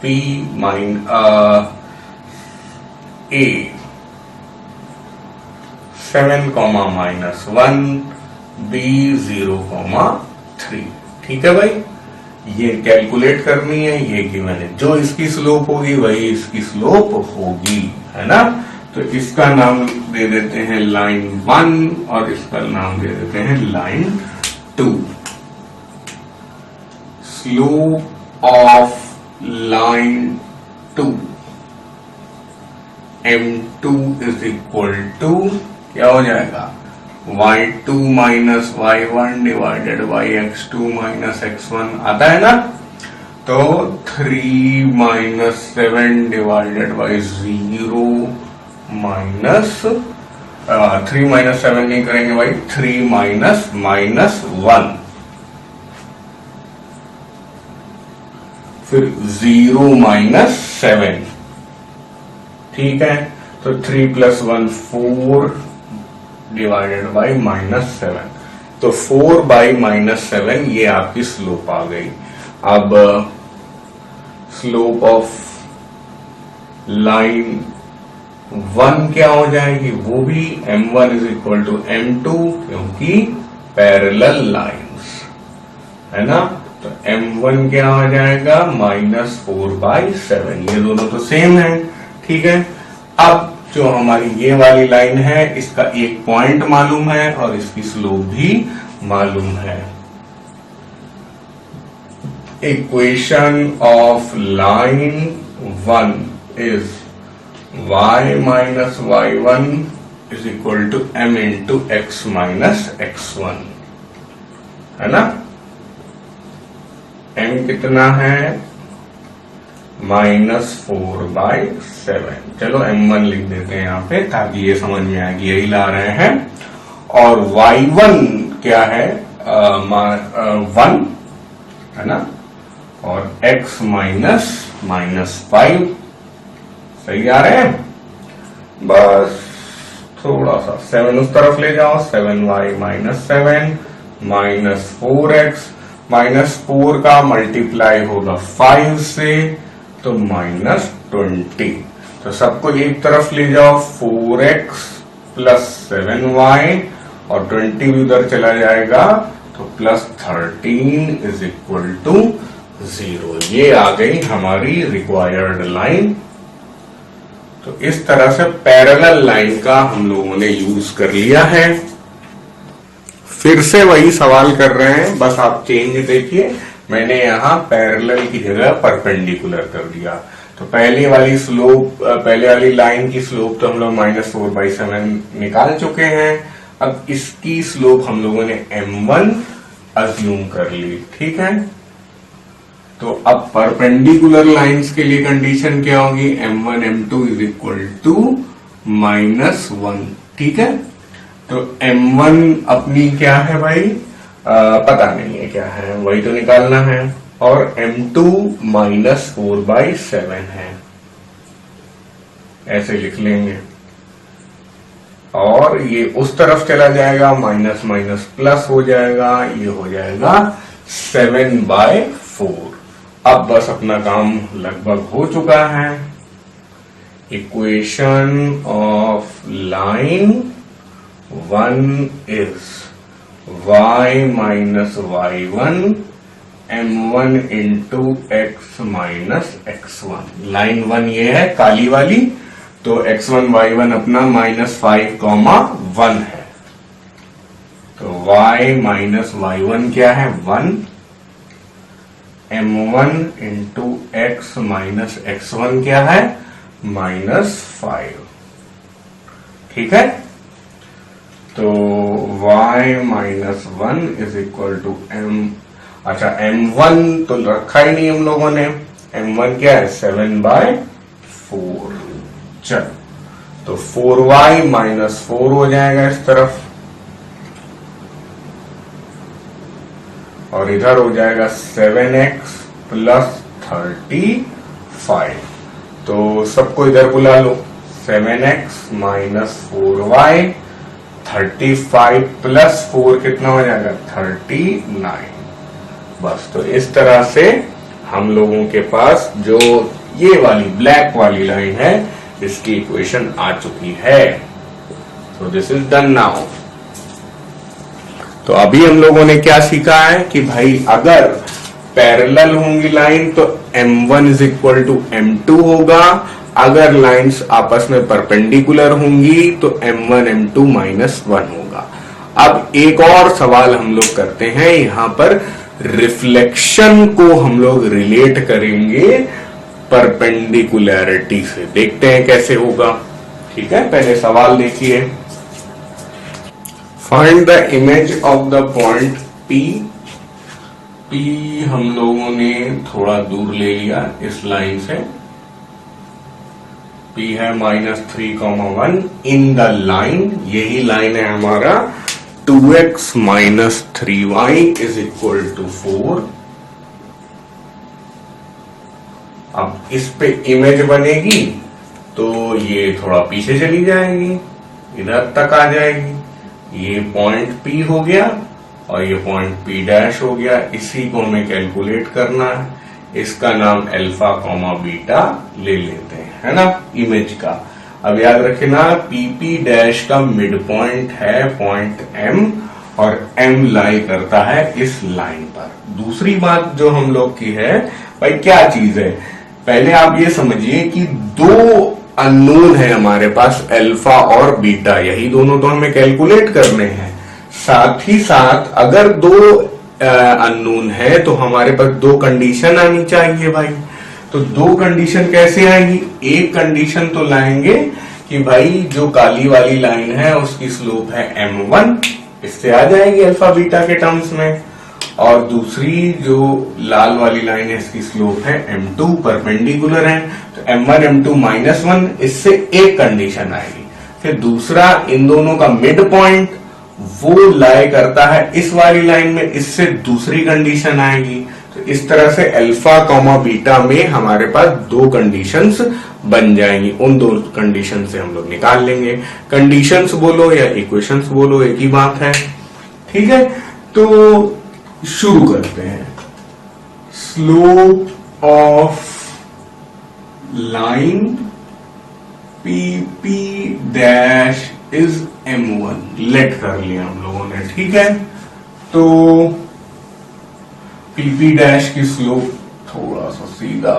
P A 7, -1, B 0,3, ठीक है भाई। ये कैलकुलेट करनी है, ये गिवन है। जो इसकी स्लोप होगी वही इसकी स्लोप होगी, है ना। तो इसका नाम दे देते हैं लाइन 1 और इसका नाम दे देते हैं line 2। Slope of line 2 m2 is equal to क्या हो जाएगा, y2 minus y1 divided by x2 minus x1 आता है ना। तो 3 - 7 डिवाइडेड बाई 0 माइनस 3 - 7 नहीं करेंगे भाई, 3 -1, फिर 0 - 7, ठीक है। तो 3 + 1 4 डिवाइडेड बाई -7, तो 4 बाई -7 ये आपकी स्लोप आ गई। अब स्लोप ऑफ लाइन 1 क्या हो जाएगी, वो भी m1 is equal to m2, क्योंकि पैरेलल लाइंस, है ना। तो m1 क्या हो जाएगा, -4/7, ये दोनों तो सेम है, ठीक है। अब जो हमारी ये वाली लाइन है, इसका एक पॉइंट मालूम है और इसकी स्लोप भी मालूम है। Equation of line 1 is y - y1 is equal to m into x minus x1, है ना। m कितना है, -4/7। चलो m1 लिख देते हैं यहाँ पे ताकि ये समझ में आएगी, यही ला रहे हैं। और y1 क्या है, 1, है ना। और x -5, सही आ रहे हैं। बस थोड़ा सा 7 उस तरफ ले जाओ, 7y -7 -4x, -4 का मल्टीप्लाई होगा 5 से तो -20। तो सबको एक तरफ ले जाओ, 4x + 7y और 20 भी उधर चला जाएगा तो +13 इज इक्वल टू 0। ये आ गई हमारी रिक्वायर्ड लाइन। तो इस तरह से पैरेलल लाइन का हम लोगों ने यूज कर लिया है। फिर से वही सवाल कर रहे हैं, बस आप चेंज देखिए, मैंने यहां पैरेलल की जगह परपेंडिकुलर कर दिया। तो पहले वाली लाइन की स्लोप तो हम लोग -4/7 निकाल चुके हैं। अब इसकी स्लोप हम लोगों ने m1 अज्यूम कर ली, ठीक है। तो अब परपेंडिकुलर लाइंस के लिए कंडीशन क्या होगी, m1 m2 is equal to -1, ठीक है। तो m1 अपनी क्या है भाई, पता नहीं है क्या है, वही तो निकालना है। और m2 -4/7 है, ऐसे लिख लेंगे। और ये उस तरफ चला जाएगा, माइनस माइनस प्लस हो जाएगा, ये हो जाएगा 7/4। अब बस अपना काम लगभग हो चुका है। Equation of line 1 is y - y1 m1 into x minus x1। Line 1 ये है काली वाली, तो x1 y1 अपना -5,1 है। तो y - y1 क्या है, 1, m1 into x minus x1 क्या है, -5, ठीक है। तो y - 1 is equal to m, अच्छा m1 तो रखा ही नहीं हम लोगों ने, m1 क्या है 7/4। चलो तो 4y - 4 हो जाएगा इस तरफ, और इधर हो जाएगा 7x + 35। तो सबको इधर बुला लो, 7x - 4y, 35 + 4 कितना हो जाएगा, 39। बस तो इस तरह से हम लोगों के पास जो ये वाली ब्लैक वाली लाइन है इसकी इक्वेशन आ चुकी है। तो दिस इज डन नाउ। तो अभी हम लोगों ने क्या सीखा है कि भाई अगर पैरेलल होंगी लाइन तो m1 is equal to m2 होगा, अगर लाइंस आपस में परपेंडिकुलर होंगी तो m1 m2 -1 होगा। अब एक और सवाल हम लोग करते हैं, यहां पर रिफ्लेक्शन को हम लोग रिलेट करेंगे परपेंडिकुलरिटी से, देखते हैं कैसे होगा, ठीक है। पहले सवाल देखिए, find the image of the point P। P हम लोगों ने थोड़ा दूर ले लिया इस लाइन से, P है -3,1 इन द लाइन, यही लाइन है हमारा 2x - 3y is equal to 4। अब इस पे इमेज बनेगी तो ये थोड़ा पीछे चली जाएगी, इधर तक आ जाएगी। ये पॉइंट P हो गया और ये पॉइंट P' हो गया। इसी को हमें कैलकुलेट करना है, इसका नाम अल्फा बीटा ले लेते हैं, है ना, इमेज का। अब याद रखना PP' का मिड पॉइंट है पॉइंट M, और M लाई करता है इस लाइन पर। दूसरी बात जो हम लोग की है, भाई क्या चीज है, पहले आप ये समझिए कि दो अननोन है हमारे पास, अल्फा और बीटा, यही दोनों तो हमें कैलकुलेट करने हैं। साथ ही साथ अगर दो अननोन है तो हमारे पास दो कंडीशन आनी चाहिए भाई। तो दो कंडीशन कैसे आएगी, एक कंडीशन तो लाएंगे कि भाई जो काली वाली लाइन है उसकी स्लोप है m1, इससे आ जाएगी अल्फा बीटा के टर्म्स में, और दूसरी जो लाल वाली लाइन है इसकी स्लोप है m2, परपेंडिकुलर है, तो m1 m2 -1, इससे एक कंडीशन आएगी। फिर दूसरा, इन दोनों का मिड पॉइंट वो लाई करता है इस वाली लाइन में, इससे दूसरी कंडीशन आएगी। तो इस तरह से अल्फा कॉमा बीटा में हमारे पास दो कंडीशंस बन जाएंगी, उन दो कंडीशन से हम लोग निकाल लेंगे। कंडीशंस बोलो या इक्वेशंस बोलो, एक ही बात है, ठीक है। तो शुरू करते हैं। Slope of line PP dash is m1, let कर लिया हम लोगों ने, ठीक है। तो PP डैश की स्लोप थोड़ा सा सीधा,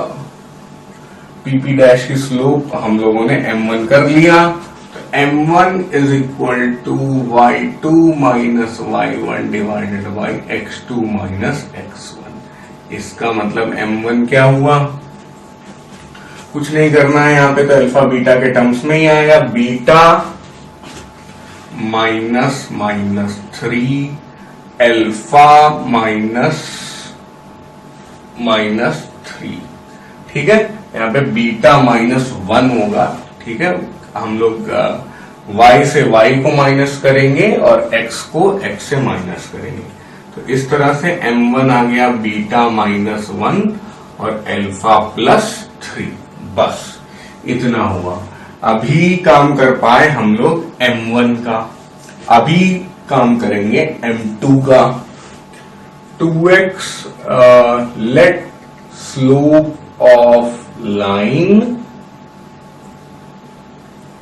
PP डैश की स्लोप हम लोगों ने m1 कर लिया, तो m1 is equal to y2 minus y1 divided by x2 minus x1। इसका मतलब m1 क्या हुआ, कुछ नहीं करना है यहां पे, तो अल्फा बीटा के टर्म्स में ही आएगा, बीटा माइनस -3 अल्फा -3, ठीक है। यहाँ पे बीटा -1 होगा, ठीक है। हम लोग y से y को माइनस करेंगे और x को x से माइनस करेंगे, तो इस तरह से m1 आ गया बीटा -1 और अल्फा +3, बस इतना हुआ। अभी काम कर पाए हम लोग m1 का, अभी काम करेंगे m2 का। 2x late slope of line,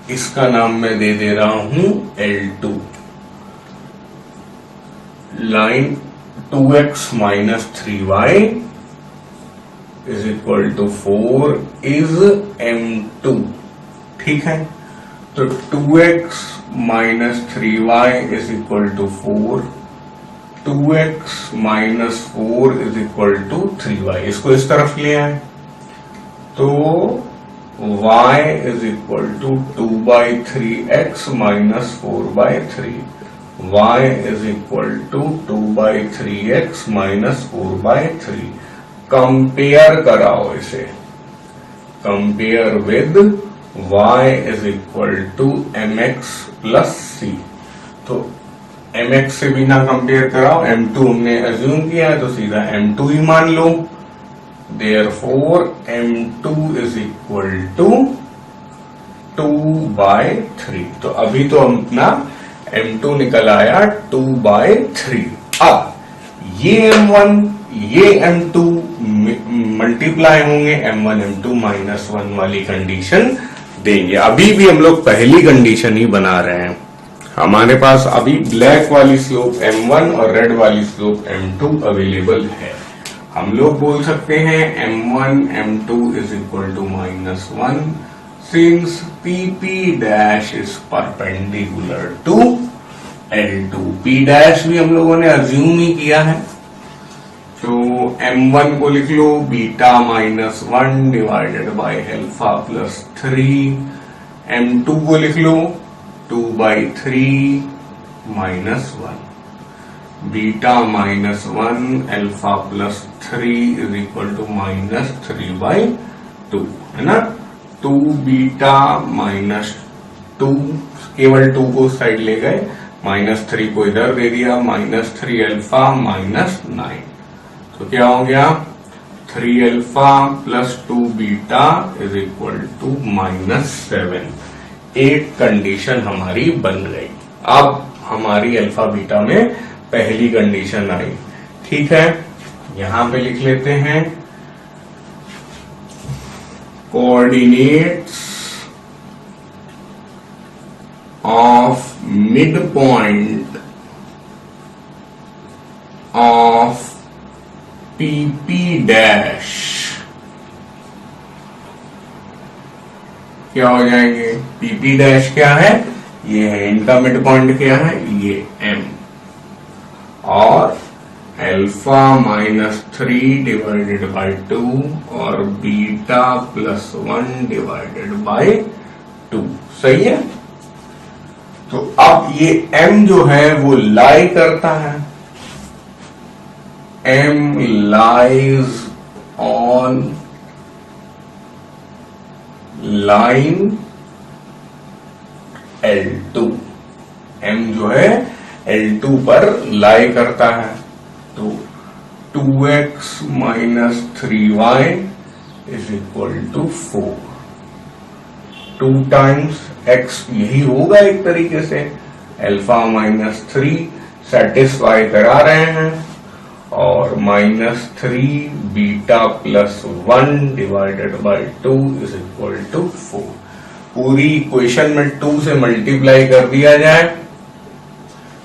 इसका नाम मैं दे दे रहा हूं L2। Line 2x minus 3y is equal to 4 is m2, ठीक है। तो 2x minus 3y is equal to 4, 2x minus 4 is equal to 3y, इसको इस तरफ ले आए, तो y is equal to 2/3x minus 4/3, y is equal to 2/3x minus 4/3। Compare कराओ इसे, compare with y is equal to mx plus c, तो mx से बिना कंपेयर कराओ, m2 हमने अज्यूम किया है तो सीधा m2 ही मान लो, therefore m2 is equal to 2/3। तो अभी तो अपना m2 निकल आया 2/3। अब ये m1 ये m2 मल्टीप्लाई होंगे m1 m2 -1 वाली कंडीशन देंगे। अभी भी हम लोग पहली कंडीशन ही बना रहे हैं, हमारे पास अभी ब्लैक वाली स्लोप m1 और रेड वाली स्लोप m2 अवेलेबल है। हम लोग बोल सकते हैं m1 m2 is equal to -1 since PP dash is perpendicular to L2। P dash भी हम लोगों ने अज्यूम ही किया है, तो m1 को लिख लो beta -1 divided by alpha +3, m2 को लिख लो 2/3 -1, beta -1 alpha +3 is equal to -3/2, है ना। 2 बीटा -2, केवल 2 को साइड ले गए, -3 को इधर दे दिया, -3 अल्फा -9, तो क्या हो गया 3 alpha plus 2 beta is equal to -7। एक कंडीशन हमारी बन गई। अब हमारी अल्फा बीटा में पहली कंडीशन आई, ठीक है। यहां पे लिख लेते हैं coordinates of mid point of PP dash क्या हो जाएंगे, PP डैश क्या है, ये है, इनका मिड पॉइंट क्या है, ये M, और अल्फा -3 डिवाइडेड बाय 2 और बीटा +1 डिवाइडेड बाय 2। सही है। तो अब ये m जो है वो लाई करता है, m lies on line L2, m जो है L2 पर लाई करता है। तो 2x minus 3y is equal to 4, 2 times x यही होगा एक तरीके से, अल्फा माइनस 3 सेटिस्फाई करा रहे हैं, और minus 3 beta plus 1 divided by 2 is equal to 4। पूरी इक्वेशन में 2 से मल्टीप्लाई कर दिया जाए,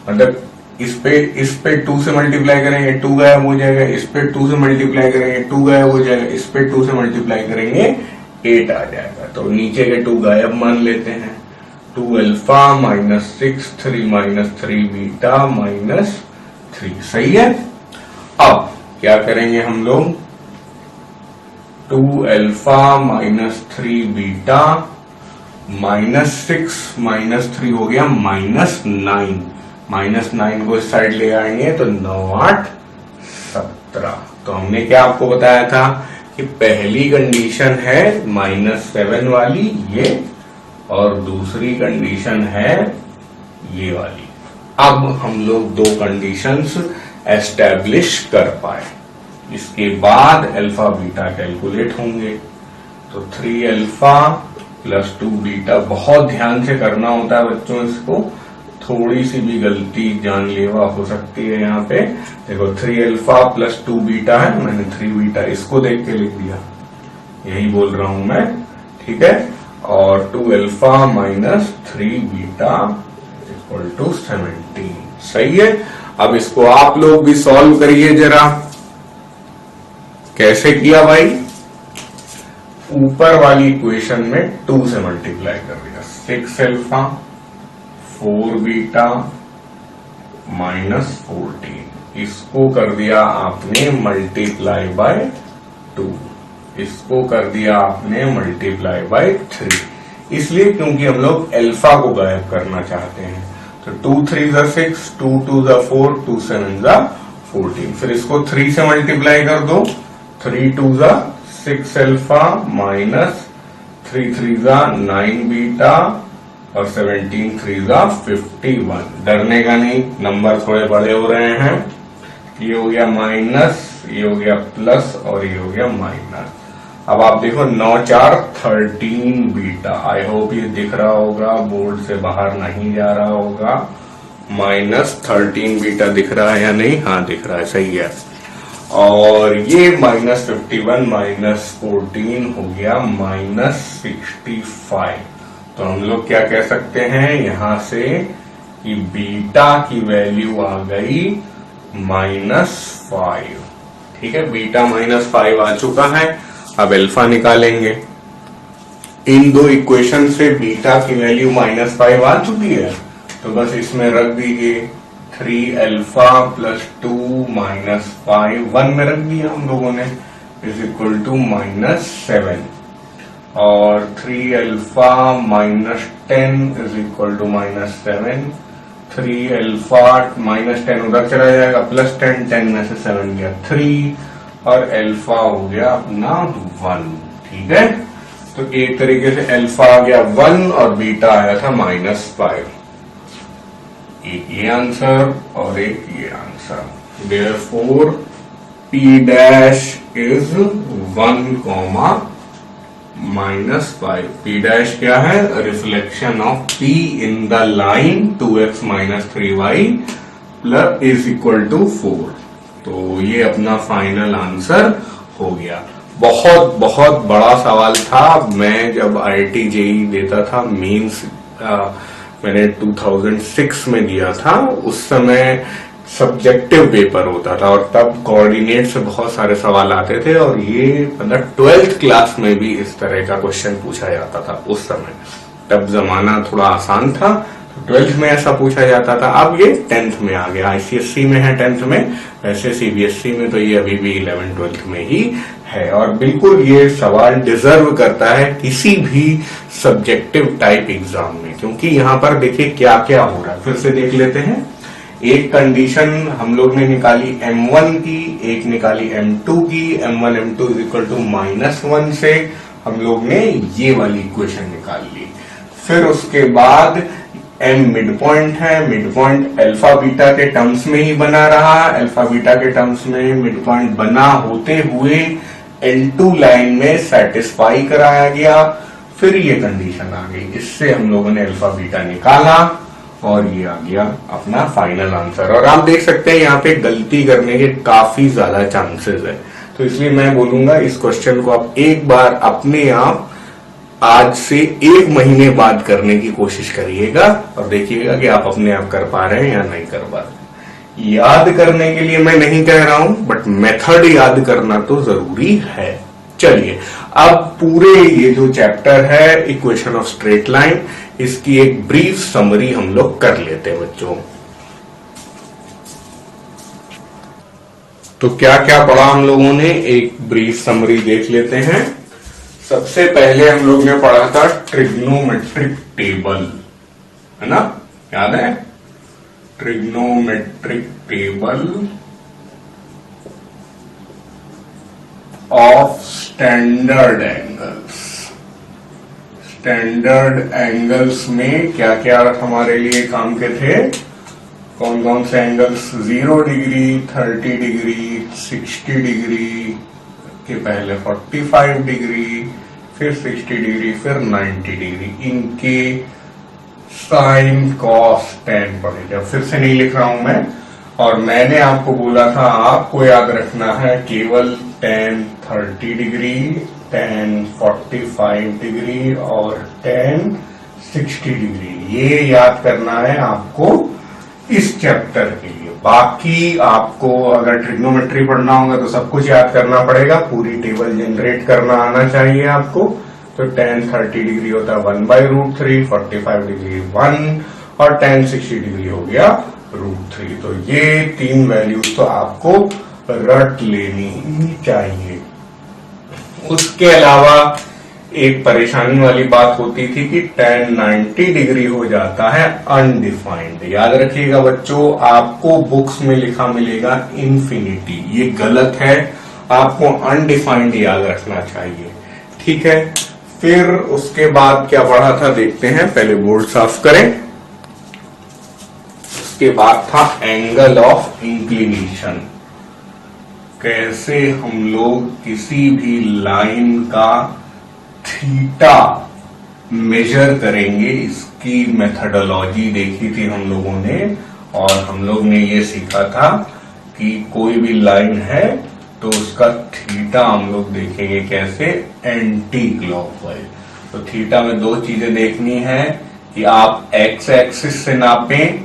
मतलब इस पे 2 से मल्टीप्लाई करेंगे 2 गायब हो जाएगा, इस पे 2 से मल्टीप्लाई करेंगे 2 गायब हो जाएगा, इस पे 2 से मल्टीप्लाई करेंगे 8 आ जाएगा। तो नीचे के 2 गायब मान लेते हैं, 2 alpha minus 6 3 minus 3 beta minus 3, सही है। अब क्या करेंगे हम लोग, 2 alpha minus 3 beta minus 6 minus 3 हो गया माइनस 9, माइनस 9 को इस साइड ले आएंगे तो 9 8 17। तो हमने क्या आपको बताया था कि पहली कंडीशन है -7 वाली ये, और दूसरी कंडीशन है ये वाली। अब हम लोग 2 कंडीशंस एस्टैब्लिश कर पाए, इसके बाद अल्फा बीटा कैलकुलेट होंगे। तो 3 अल्फा प्लस 2 बीटा, बहुत ध्यान से करना होता है बच्चों इसको, थोड़ी सी भी गलती जानलेवा हो सकती है यहाँ पे। देखो 3 अल्फा प्लस 2 बीटा है, मैंने 3 बीटा इसको देख के लिख दिया, यही बोल रहा हूं मैं, ठीक है। और 2 alpha minus 3 beta equal to 17, सही है। अब इसको आप लोग भी सॉल्व करिए जरा। कैसे किया भाई, ऊपर वाली इक्वेशन में 2 से मल्टीप्लाई कर दिया, 6 अल्फा 4 बीटा माइनस 14, इसको कर दिया आपने मल्टीप्लाई बाय 2, इसको कर दिया आपने मल्टीप्लाई बाय 3, इसलिए क्योंकि हम लोग अल्फा को गायब करना चाहते हैं। तो 2 3 ज़ा 6, 2 2 ज़ा 4, 2 7 ज़ा 14, फिर इसको 3 से मल्टीप्लाई कर दो, 3 2 ज़ा 6 अल्फा माइनस 3 3 ज़ा 9 बीटा और 17 3 ज़ा 51। डरने का नहीं, नंबर थोड़े बड़े हो रहे हैं, ये हो गया माइनस, ये हो गया प्लस और ये हो गया माइनस। अब आप देखो 9 4 13 बीटा, आई होप ये दिख रहा होगा, बोर्ड से बाहर नहीं जा रहा होगा। माइनस 13 बीटा दिख रहा है या नहीं, हाँ दिख रहा है, सही है। और ये माइनस 51 माइनस 14 हो गया माइनस 65। तो हम लोग क्या कह सकते हैं यहां से कि बीटा की वैल्यू आ गई -5, ठीक है। बीटा -5 आ चुका है। अब अल्फा निकालेंगे, इन 2 इक्वेशन से बीटा की वैल्यू -5 आ चुकी है, तो बस इसमें रख दीजिए 3 अल्फा प्लस 2 माइनस 5, 1 में रख दिया हम लोगों ने, इज इक्वल टू -7, और 3 alpha minus 10 is equal to -7, 3 alpha -10 उधर चला जाएगा, प्लस 10, 10 में से 7 गया 3, और अल्फा हो गया अपना 1, ठीक है। तो एक तरीके से अल्फा आ गया 1 और बीटा आया था -5, एक ये आंसर और एक ये answer. Therefore P dash is 1, -5। P dash क्या है, reflection of P in the line 2x minus 3y plus is equal to 4। तो ये अपना फाइनल आंसर हो गया। बहुत बहुत बड़ा सवाल था। मैं जब IIT JEE देता था, मेंस मैंने 2006 में दिया था, उस समय सब्जेक्टिव पेपर होता था और तब कोऑर्डिनेट से बहुत सारे सवाल आते थे, और ये मतलब 12th क्लास में भी इस तरह का क्वेश्चन पूछा जाता था उस समय। तब जमाना थोड़ा आसान था, 12th में ऐसा पूछा जाता था, अब ये 10th में आ गया। आईसीएसई में है 10th में, वैसे सीबीएसई में तो ये अभी भी 11th 12th में ही है। और बिल्कुल ये सवाल डिजर्व करता है किसी भी सब्जेक्टिव टाइप एग्जाम में, क्योंकि यहाँ पर देखिए क्या क्या हो रहा है। फिर से देख लेते हैं। एक कंडीशन हम लोग ने निकाली M1 की, एक निकाली M2 की। M1 M2 is equal to -1 से हम लोग ने ये वाली इक्वेशन निकाल ली। फिर उसके बाद M मिड पॉइंट है, मिड पॉइंट अल्फा बीटा के टर्म्स में ही बना रहा। अल्फा बीटा के टर्म्स में मिड पॉइंट बना होते हुए L2 लाइन में सेटिस्फाई कराया गया। फिर ये कंडीशन आ गई, इससे हम लोगों ने अल्फा बीटा निकाला और ये आ गया अपना फाइनल आंसर। और आप देख सकते हैं यहाँ पे गलती करने के काफी ज्यादा चांसेस है, तो इसलिए मैं बोलूंगा इस क्वेश्चन को आप एक बार अपने आप आज से 1 महीने बाद करने की कोशिश करिएगा और देखिएगा कि आप अपने आप कर पा रहे हैं या नहीं कर पा रहे। याद करने के लिए मैं नहीं कह रहा हूं, बट मेथड याद करना तो जरूरी है। चलिए अब पूरे ये जो चैप्टर है इक्वेशन ऑफ स्ट्रेट लाइन, इसकी एक ब्रीफ समरी हम लोग कर लेते हैं बच्चों। तो क्या क्या पढ़ा हम लोगों ने, एक ब्रीफ समरी देख लेते हैं। सबसे पहले हम लोग ने पढ़ा था ट्रिग्नोमेट्रिक टेबल, है ना, याद है? Trigonometric table of standard angles. Standard angles में क्या क्या हमारे लिए काम के थे, कौन कौन से एंगल्स? 0 डिग्री, 30 डिग्री, 60 डिग्री के पहले 45 डिग्री, फिर 60 डिग्री, फिर 90 डिग्री। इनके साइन कॉस टैन पड़ेगा। फिर से नहीं लिख रहा हूं मैं। और मैंने आपको बोला था आपको याद रखना है केवल टैन 30 डिग्री, टैन 45 डिग्री और टैन 60 डिग्री। ये याद करना है आपको इस चैप्टर के लिए। बाकी आपको अगर ट्रिग्नोमेट्री पढ़ना होगा तो सब कुछ याद करना पड़ेगा, पूरी टेबल जनरेट करना आना चाहिए आपको। तो tan 30 डिग्री होता है 1/√3, 45 डिग्री 1 और tan 60 डिग्री हो गया √3। तो ये 3 वैल्यूज तो आपको रट लेनी ही चाहिए। उसके अलावा एक परेशानी वाली बात होती थी कि tan 90 डिग्री हो जाता है अनडिफाइंड। याद रखिएगा बच्चों, आपको बुक्स में लिखा मिलेगा इन्फिनिटी, ये गलत है, आपको अनडिफाइंड याद रखना चाहिए, ठीक है। फिर उसके बाद क्या पढ़ा था देखते हैं, पहले बोर्ड साफ करें। उसके बाद था एंगल ऑफ इंक्लिनेशन, कैसे हम लोग किसी भी लाइन का थीटा मेजर करेंगे, इसकी मेथडोलॉजी देखी थी हम लोगों ने। और हम लोग ने ये सीखा था कि कोई भी लाइन है तो उसका थीटा हम लोग देखेंगे कैसे, एंटी क्लॉकवाइज। तो थीटा में 2 चीजें देखनी है कि आप एक्स एक्सिस से नापें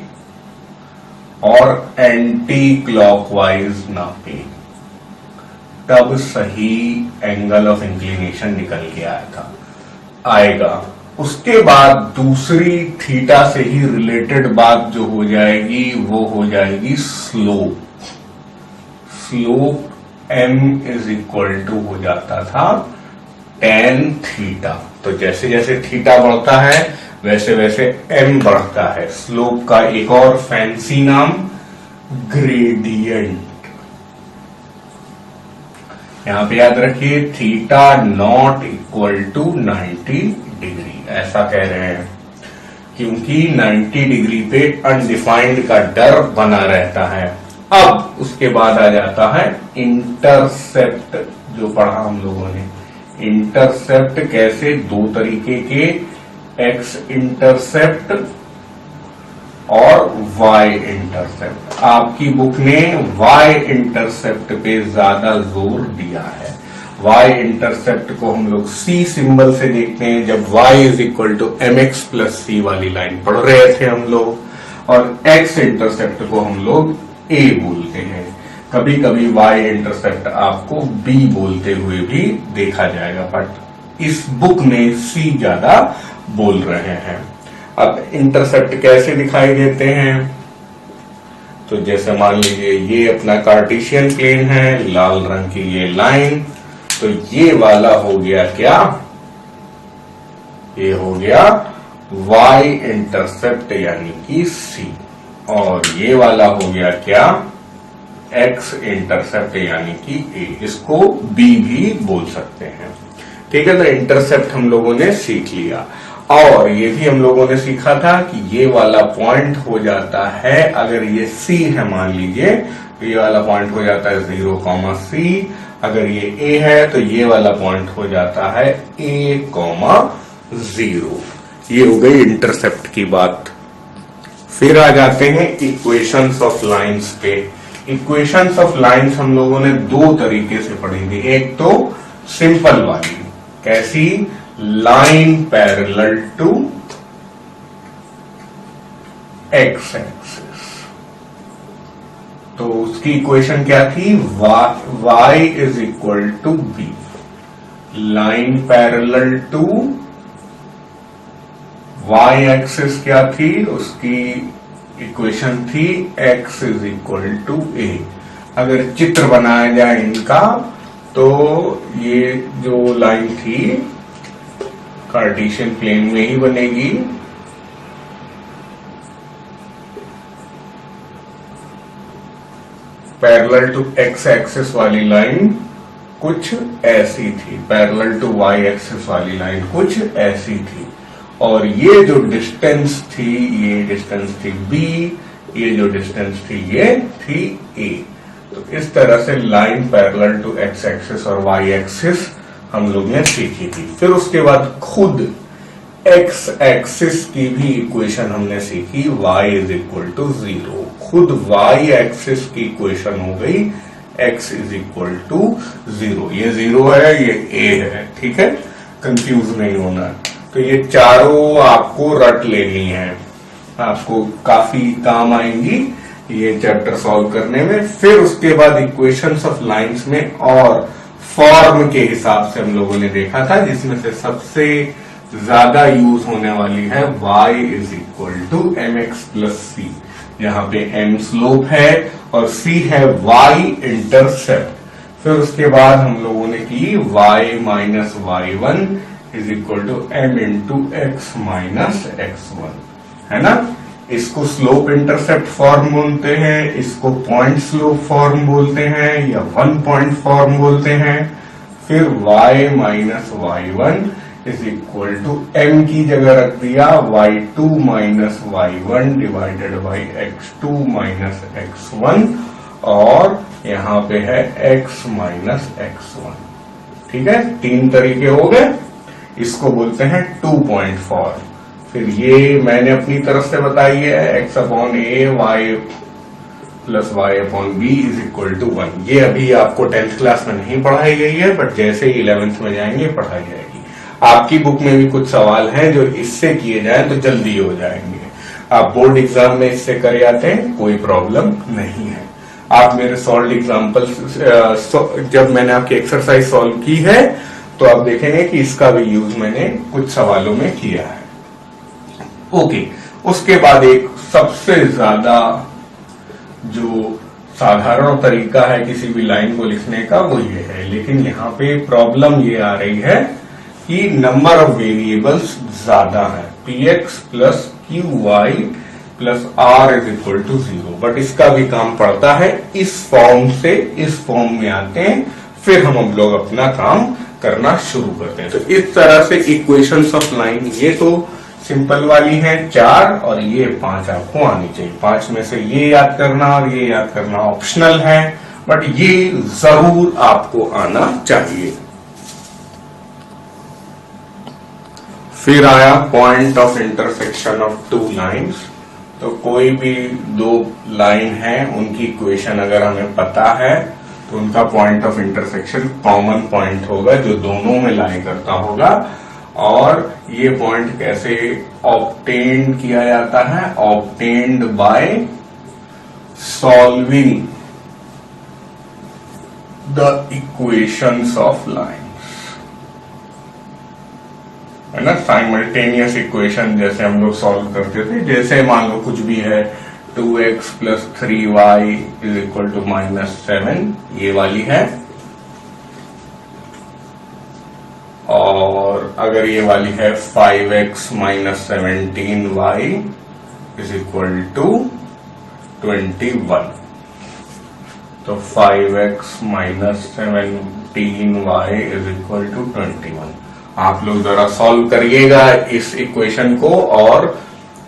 और एंटी क्लॉकवाइज नापें, तब सही एंगल ऑफ इंक्लिनेशन निकल के आएगा। उसके बाद दूसरी थीटा से ही रिलेटेड बात जो हो जाएगी वो हो जाएगी slope. Slope m is equal to हो जाता था tan थीटा। तो जैसे जैसे थीटा बढ़ता है वैसे वैसे m बढ़ता है। स्लोप का एक और फैंसी नाम ग्रेडियंट। यहां पे याद रखिए theta not equal to 90 degree, ऐसा कह रहे हैं क्योंकि 90 डिग्री पे अनडिफाइंड का डर बना रहता है। अब उसके बाद आ जाता है इंटरसेप्ट, जो पढ़ा हम लोगों ने। इंटरसेप्ट कैसे, 2 तरीके के, एक्स इंटरसेप्ट और वाई इंटरसेप्ट। आपकी बुक ने वाई इंटरसेप्ट पे ज्यादा जोर दिया है। वाई इंटरसेप्ट को हम लोग सी सिंबल से देखते हैं, जब y is equal to mx plus c वाली लाइन पढ़ रहे थे हम लोग, और एक्स इंटरसेप्ट को हम लोग a बोलते हैं। कभी कभी वाई इंटरसेप्ट आपको b बोलते हुए भी देखा जाएगा, बट इस बुक में सी ज्यादा बोल रहे हैं। अब इंटरसेप्ट कैसे दिखाई देते हैं? तो जैसे मान लीजिए ये अपना कार्टेशियन प्लेन है, लाल रंग की ये लाइन, तो ये वाला हो गया क्या? ये हो गया y इंटरसेप्ट यानी कि C, और ये वाला हो गया क्या? x इंटरसेप्ट यानी कि A। इसको B भी बोल सकते हैं। ठीक है, तो इंटरसेप्ट हम लोगों ने सीख लिया। और ये भी हम लोगों ने सीखा था कि ये वाला पॉइंट हो जाता है, अगर ये C है मान लीजिए, तो ये वाला पॉइंट हो जाता है 0, C। अगर ये A है तो ये वाला पॉइंट हो जाता है A, 0। ये हो गई इंटरसेप्ट की बात। फिर आ जाते हैं इक्वेशंस ऑफ लाइंस पे। इक्वेशंस ऑफ लाइंस हम लोगों ने दो तरीके से पढ़ी थी। एक तो सिंपल वाली, कैसी? Line parallel to x axis. तो उसकी इक्वेशन क्या थी? y is equal to b. Line parallel to y axis क्या थी? उसकी इक्वेशन थी x is equal to a। अगर चित्र बनाया जाए इनका, तो ये जो लाइन थी कार्टेशियन प्लेन में ही बनेगी। पैरेलल टू x एक्सिस वाली लाइन कुछ ऐसी थी, पैरेलल टू y एक्सिस वाली लाइन कुछ ऐसी थी, और ये जो डिस्टेंस थी, ये डिस्टेंस थी b, ये जो डिस्टेंस थी ये थी a। तो इस तरह से line parallel to x axis और y एक्सिस हम लोग ने सीखी थी। फिर उसके बाद खुद x एक्सिस की भी इक्वेशन हमने सीखी, y इज इक्वल टू 0। खुद y एक्सिस की इक्वेशन हो गई x इज इक्वल टू 0। ये 0 है, ये a है। ठीक है, कंफ्यूज नहीं होना। तो ये चारों आपको रट लेनी है, आपको काफी काम आएंगी ये चैप्टर सॉल्व करने में। फिर उसके बाद इक्वेशंस ऑफ लाइंस में और फॉर्म के हिसाब से हम लोगों ने देखा था, जिसमें से सबसे ज्यादा यूज होने वाली है y is equal to mx plus c, जहां पे m स्लोप है और c है y इंटरसेप्ट। फिर उसके बाद हम लोगों ने की y minus y1 is equal to m into x minus x1, है ना। इसको स्लोप इंटरसेप्ट फॉर्म बोलते हैं, इसको पॉइंट स्लोप फॉर्म बोलते हैं, या वन पॉइंट फॉर्म बोलते हैं। फिर y minus y1 is equal to m की जगह रख दिया y2 minus y1 divided by x2 minus x1, और यहां पे है x माइनस x1। ठीक है, तीन तरीके हो गए। इसको बोलते हैं 2 पॉइंट फॉर्म। फिर ये मैंने अपनी तरफ से बताई है, x upon a y plus y upon b is equal to 1। ये अभी आपको 10th क्लास में नहीं पढ़ाई गई है, बट जैसे ही 11th में जाएंगे पढ़ाई जाएगी। आपकी बुक में भी कुछ सवाल हैं जो इससे किए जाएं तो जल्दी हो जाएंगे। आप बोर्ड एग्जाम में इससे कर आते हैं, कोई प्रॉब्लम नहीं है। आप मेरे सॉल्व एग्जाम्पल, जब मैंने आपकी एक्सरसाइज सॉल्व की है तो आप देखेंगे कि इसका भी यूज मैंने कुछ सवालों में किया है। ओके, उसके बाद एक सबसे ज्यादा जो साधारण तरीका है किसी भी लाइन को लिखने का वो ये है, लेकिन यहाँ पे प्रॉब्लम ये आ रही है कि नंबर ऑफ वेरिएबल्स ज्यादा है, px plus q y plus r is equal to 0। But इसका भी काम पड़ता है, इस फॉर्म से इस फॉर्म में आते हैं, फिर हम लोग अपना काम करना शुरू करते हैं। तो इस तरह से इक्वेशंस ऑफ लाइन, ये तो सिंपल वाली है 4 और ये 5 आपको आनी चाहिए। 5 में से ये याद करना और ये याद करना ऑप्शनल है, बट ये जरूर आपको आना चाहिए। फिर आया point of intersection of two lines. तो कोई भी दो लाइन है, उनकी इक्वेशन अगर हमें पता है तो उनका point of intersection common point होगा जो दोनों में लाई करता होगा। और ये पॉइंट कैसे ऑब्टेन्ड किया जाता है? Obtained by solving the equations of lines. है ना, साइमल्टेनियस इक्वेशन जैसे हम लोग सॉल्व करते थे, जैसे मान लो कुछ भी है 2x + 3y = -7, ये वाली है, और अगर ये वाली है 5x - 17y = 21, तो 5x - 17y = 21। आप लोग जरा सॉल्व करिएगा इस इक्वेशन को और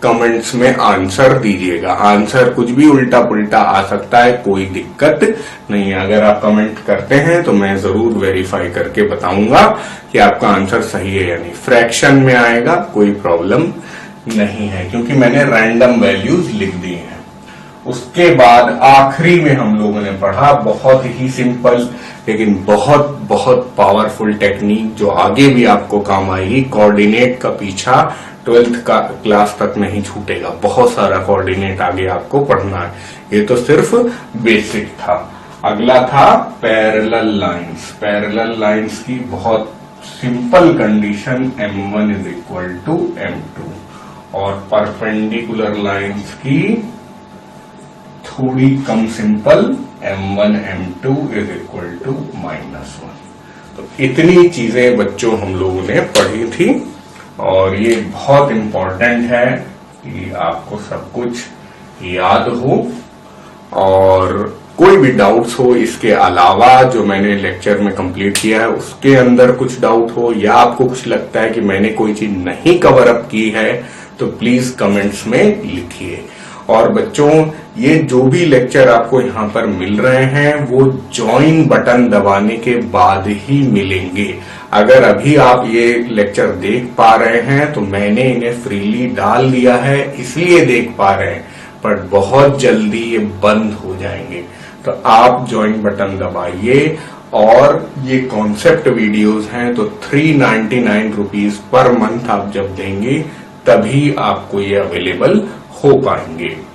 कमेंट्स में आंसर दीजिएगा। आंसर कुछ भी उल्टा पुल्टा आ सकता है, कोई दिक्कत नहीं है। अगर आप कमेंट करते हैं तो मैं जरूर वेरीफाई करके बताऊंगा कि आपका आंसर सही है या नहीं। फ्रैक्शन में आएगा, कोई प्रॉब्लम नहीं है, क्योंकि मैंने रैंडम वैल्यूज लिख दी हैं। उसके बाद आखिरी में हम लोगों ने पढ़ा बहुत ही सिंपल लेकिन बहुत बहुत पावरफुल टेक्निक जो आगे भी आपको काम आएगी। कोऑर्डिनेट का पीछा 12th का क्लास तक नहीं छूटेगा, बहुत सारा कोऑर्डिनेट आगे आपको पढ़ना है। ये तो सिर्फ बेसिक था। अगला था पैरेलल लाइंस। पैरेलल लाइंस की बहुत सिंपल कंडीशन M1 = M2, और परपेंडिकुलर लाइंस की थोड़ी कम सिंपल M1 M2 = -1। तो इतनी चीजें बच्चों हम लोगों ने पढ़ी थी, और ये बहुत इंपॉर्टेंट है कि आपको सब कुछ याद हो। और कोई भी डाउट्स हो इसके अलावा जो मैंने लेक्चर में कंप्लीट किया है उसके अंदर कुछ डाउट हो, या आपको कुछ लगता है कि मैंने कोई चीज नहीं कवर अप की है, तो प्लीज कमेंट्स में लिखिए। और बच्चों, ये जो भी लेक्चर आपको यहाँ पर मिल रहे हैं वो ज्वाइन बटन दबाने के बाद ही मिलेंगे। अगर अभी आप ये लेक्चर देख पा रहे हैं तो मैंने इन्हें फ्रीली डाल दिया है, इसलिए देख पा रहे हैं, पर बहुत जल्दी ये बंद हो जाएंगे। तो आप ज्वाइन बटन दबाइए। और ये कॉन्सेप्ट वीडियोस हैं तो 399 रुपीज पर मंथ आप जब देंगे तभी आपको ये अवेलेबल हो पाएंगे।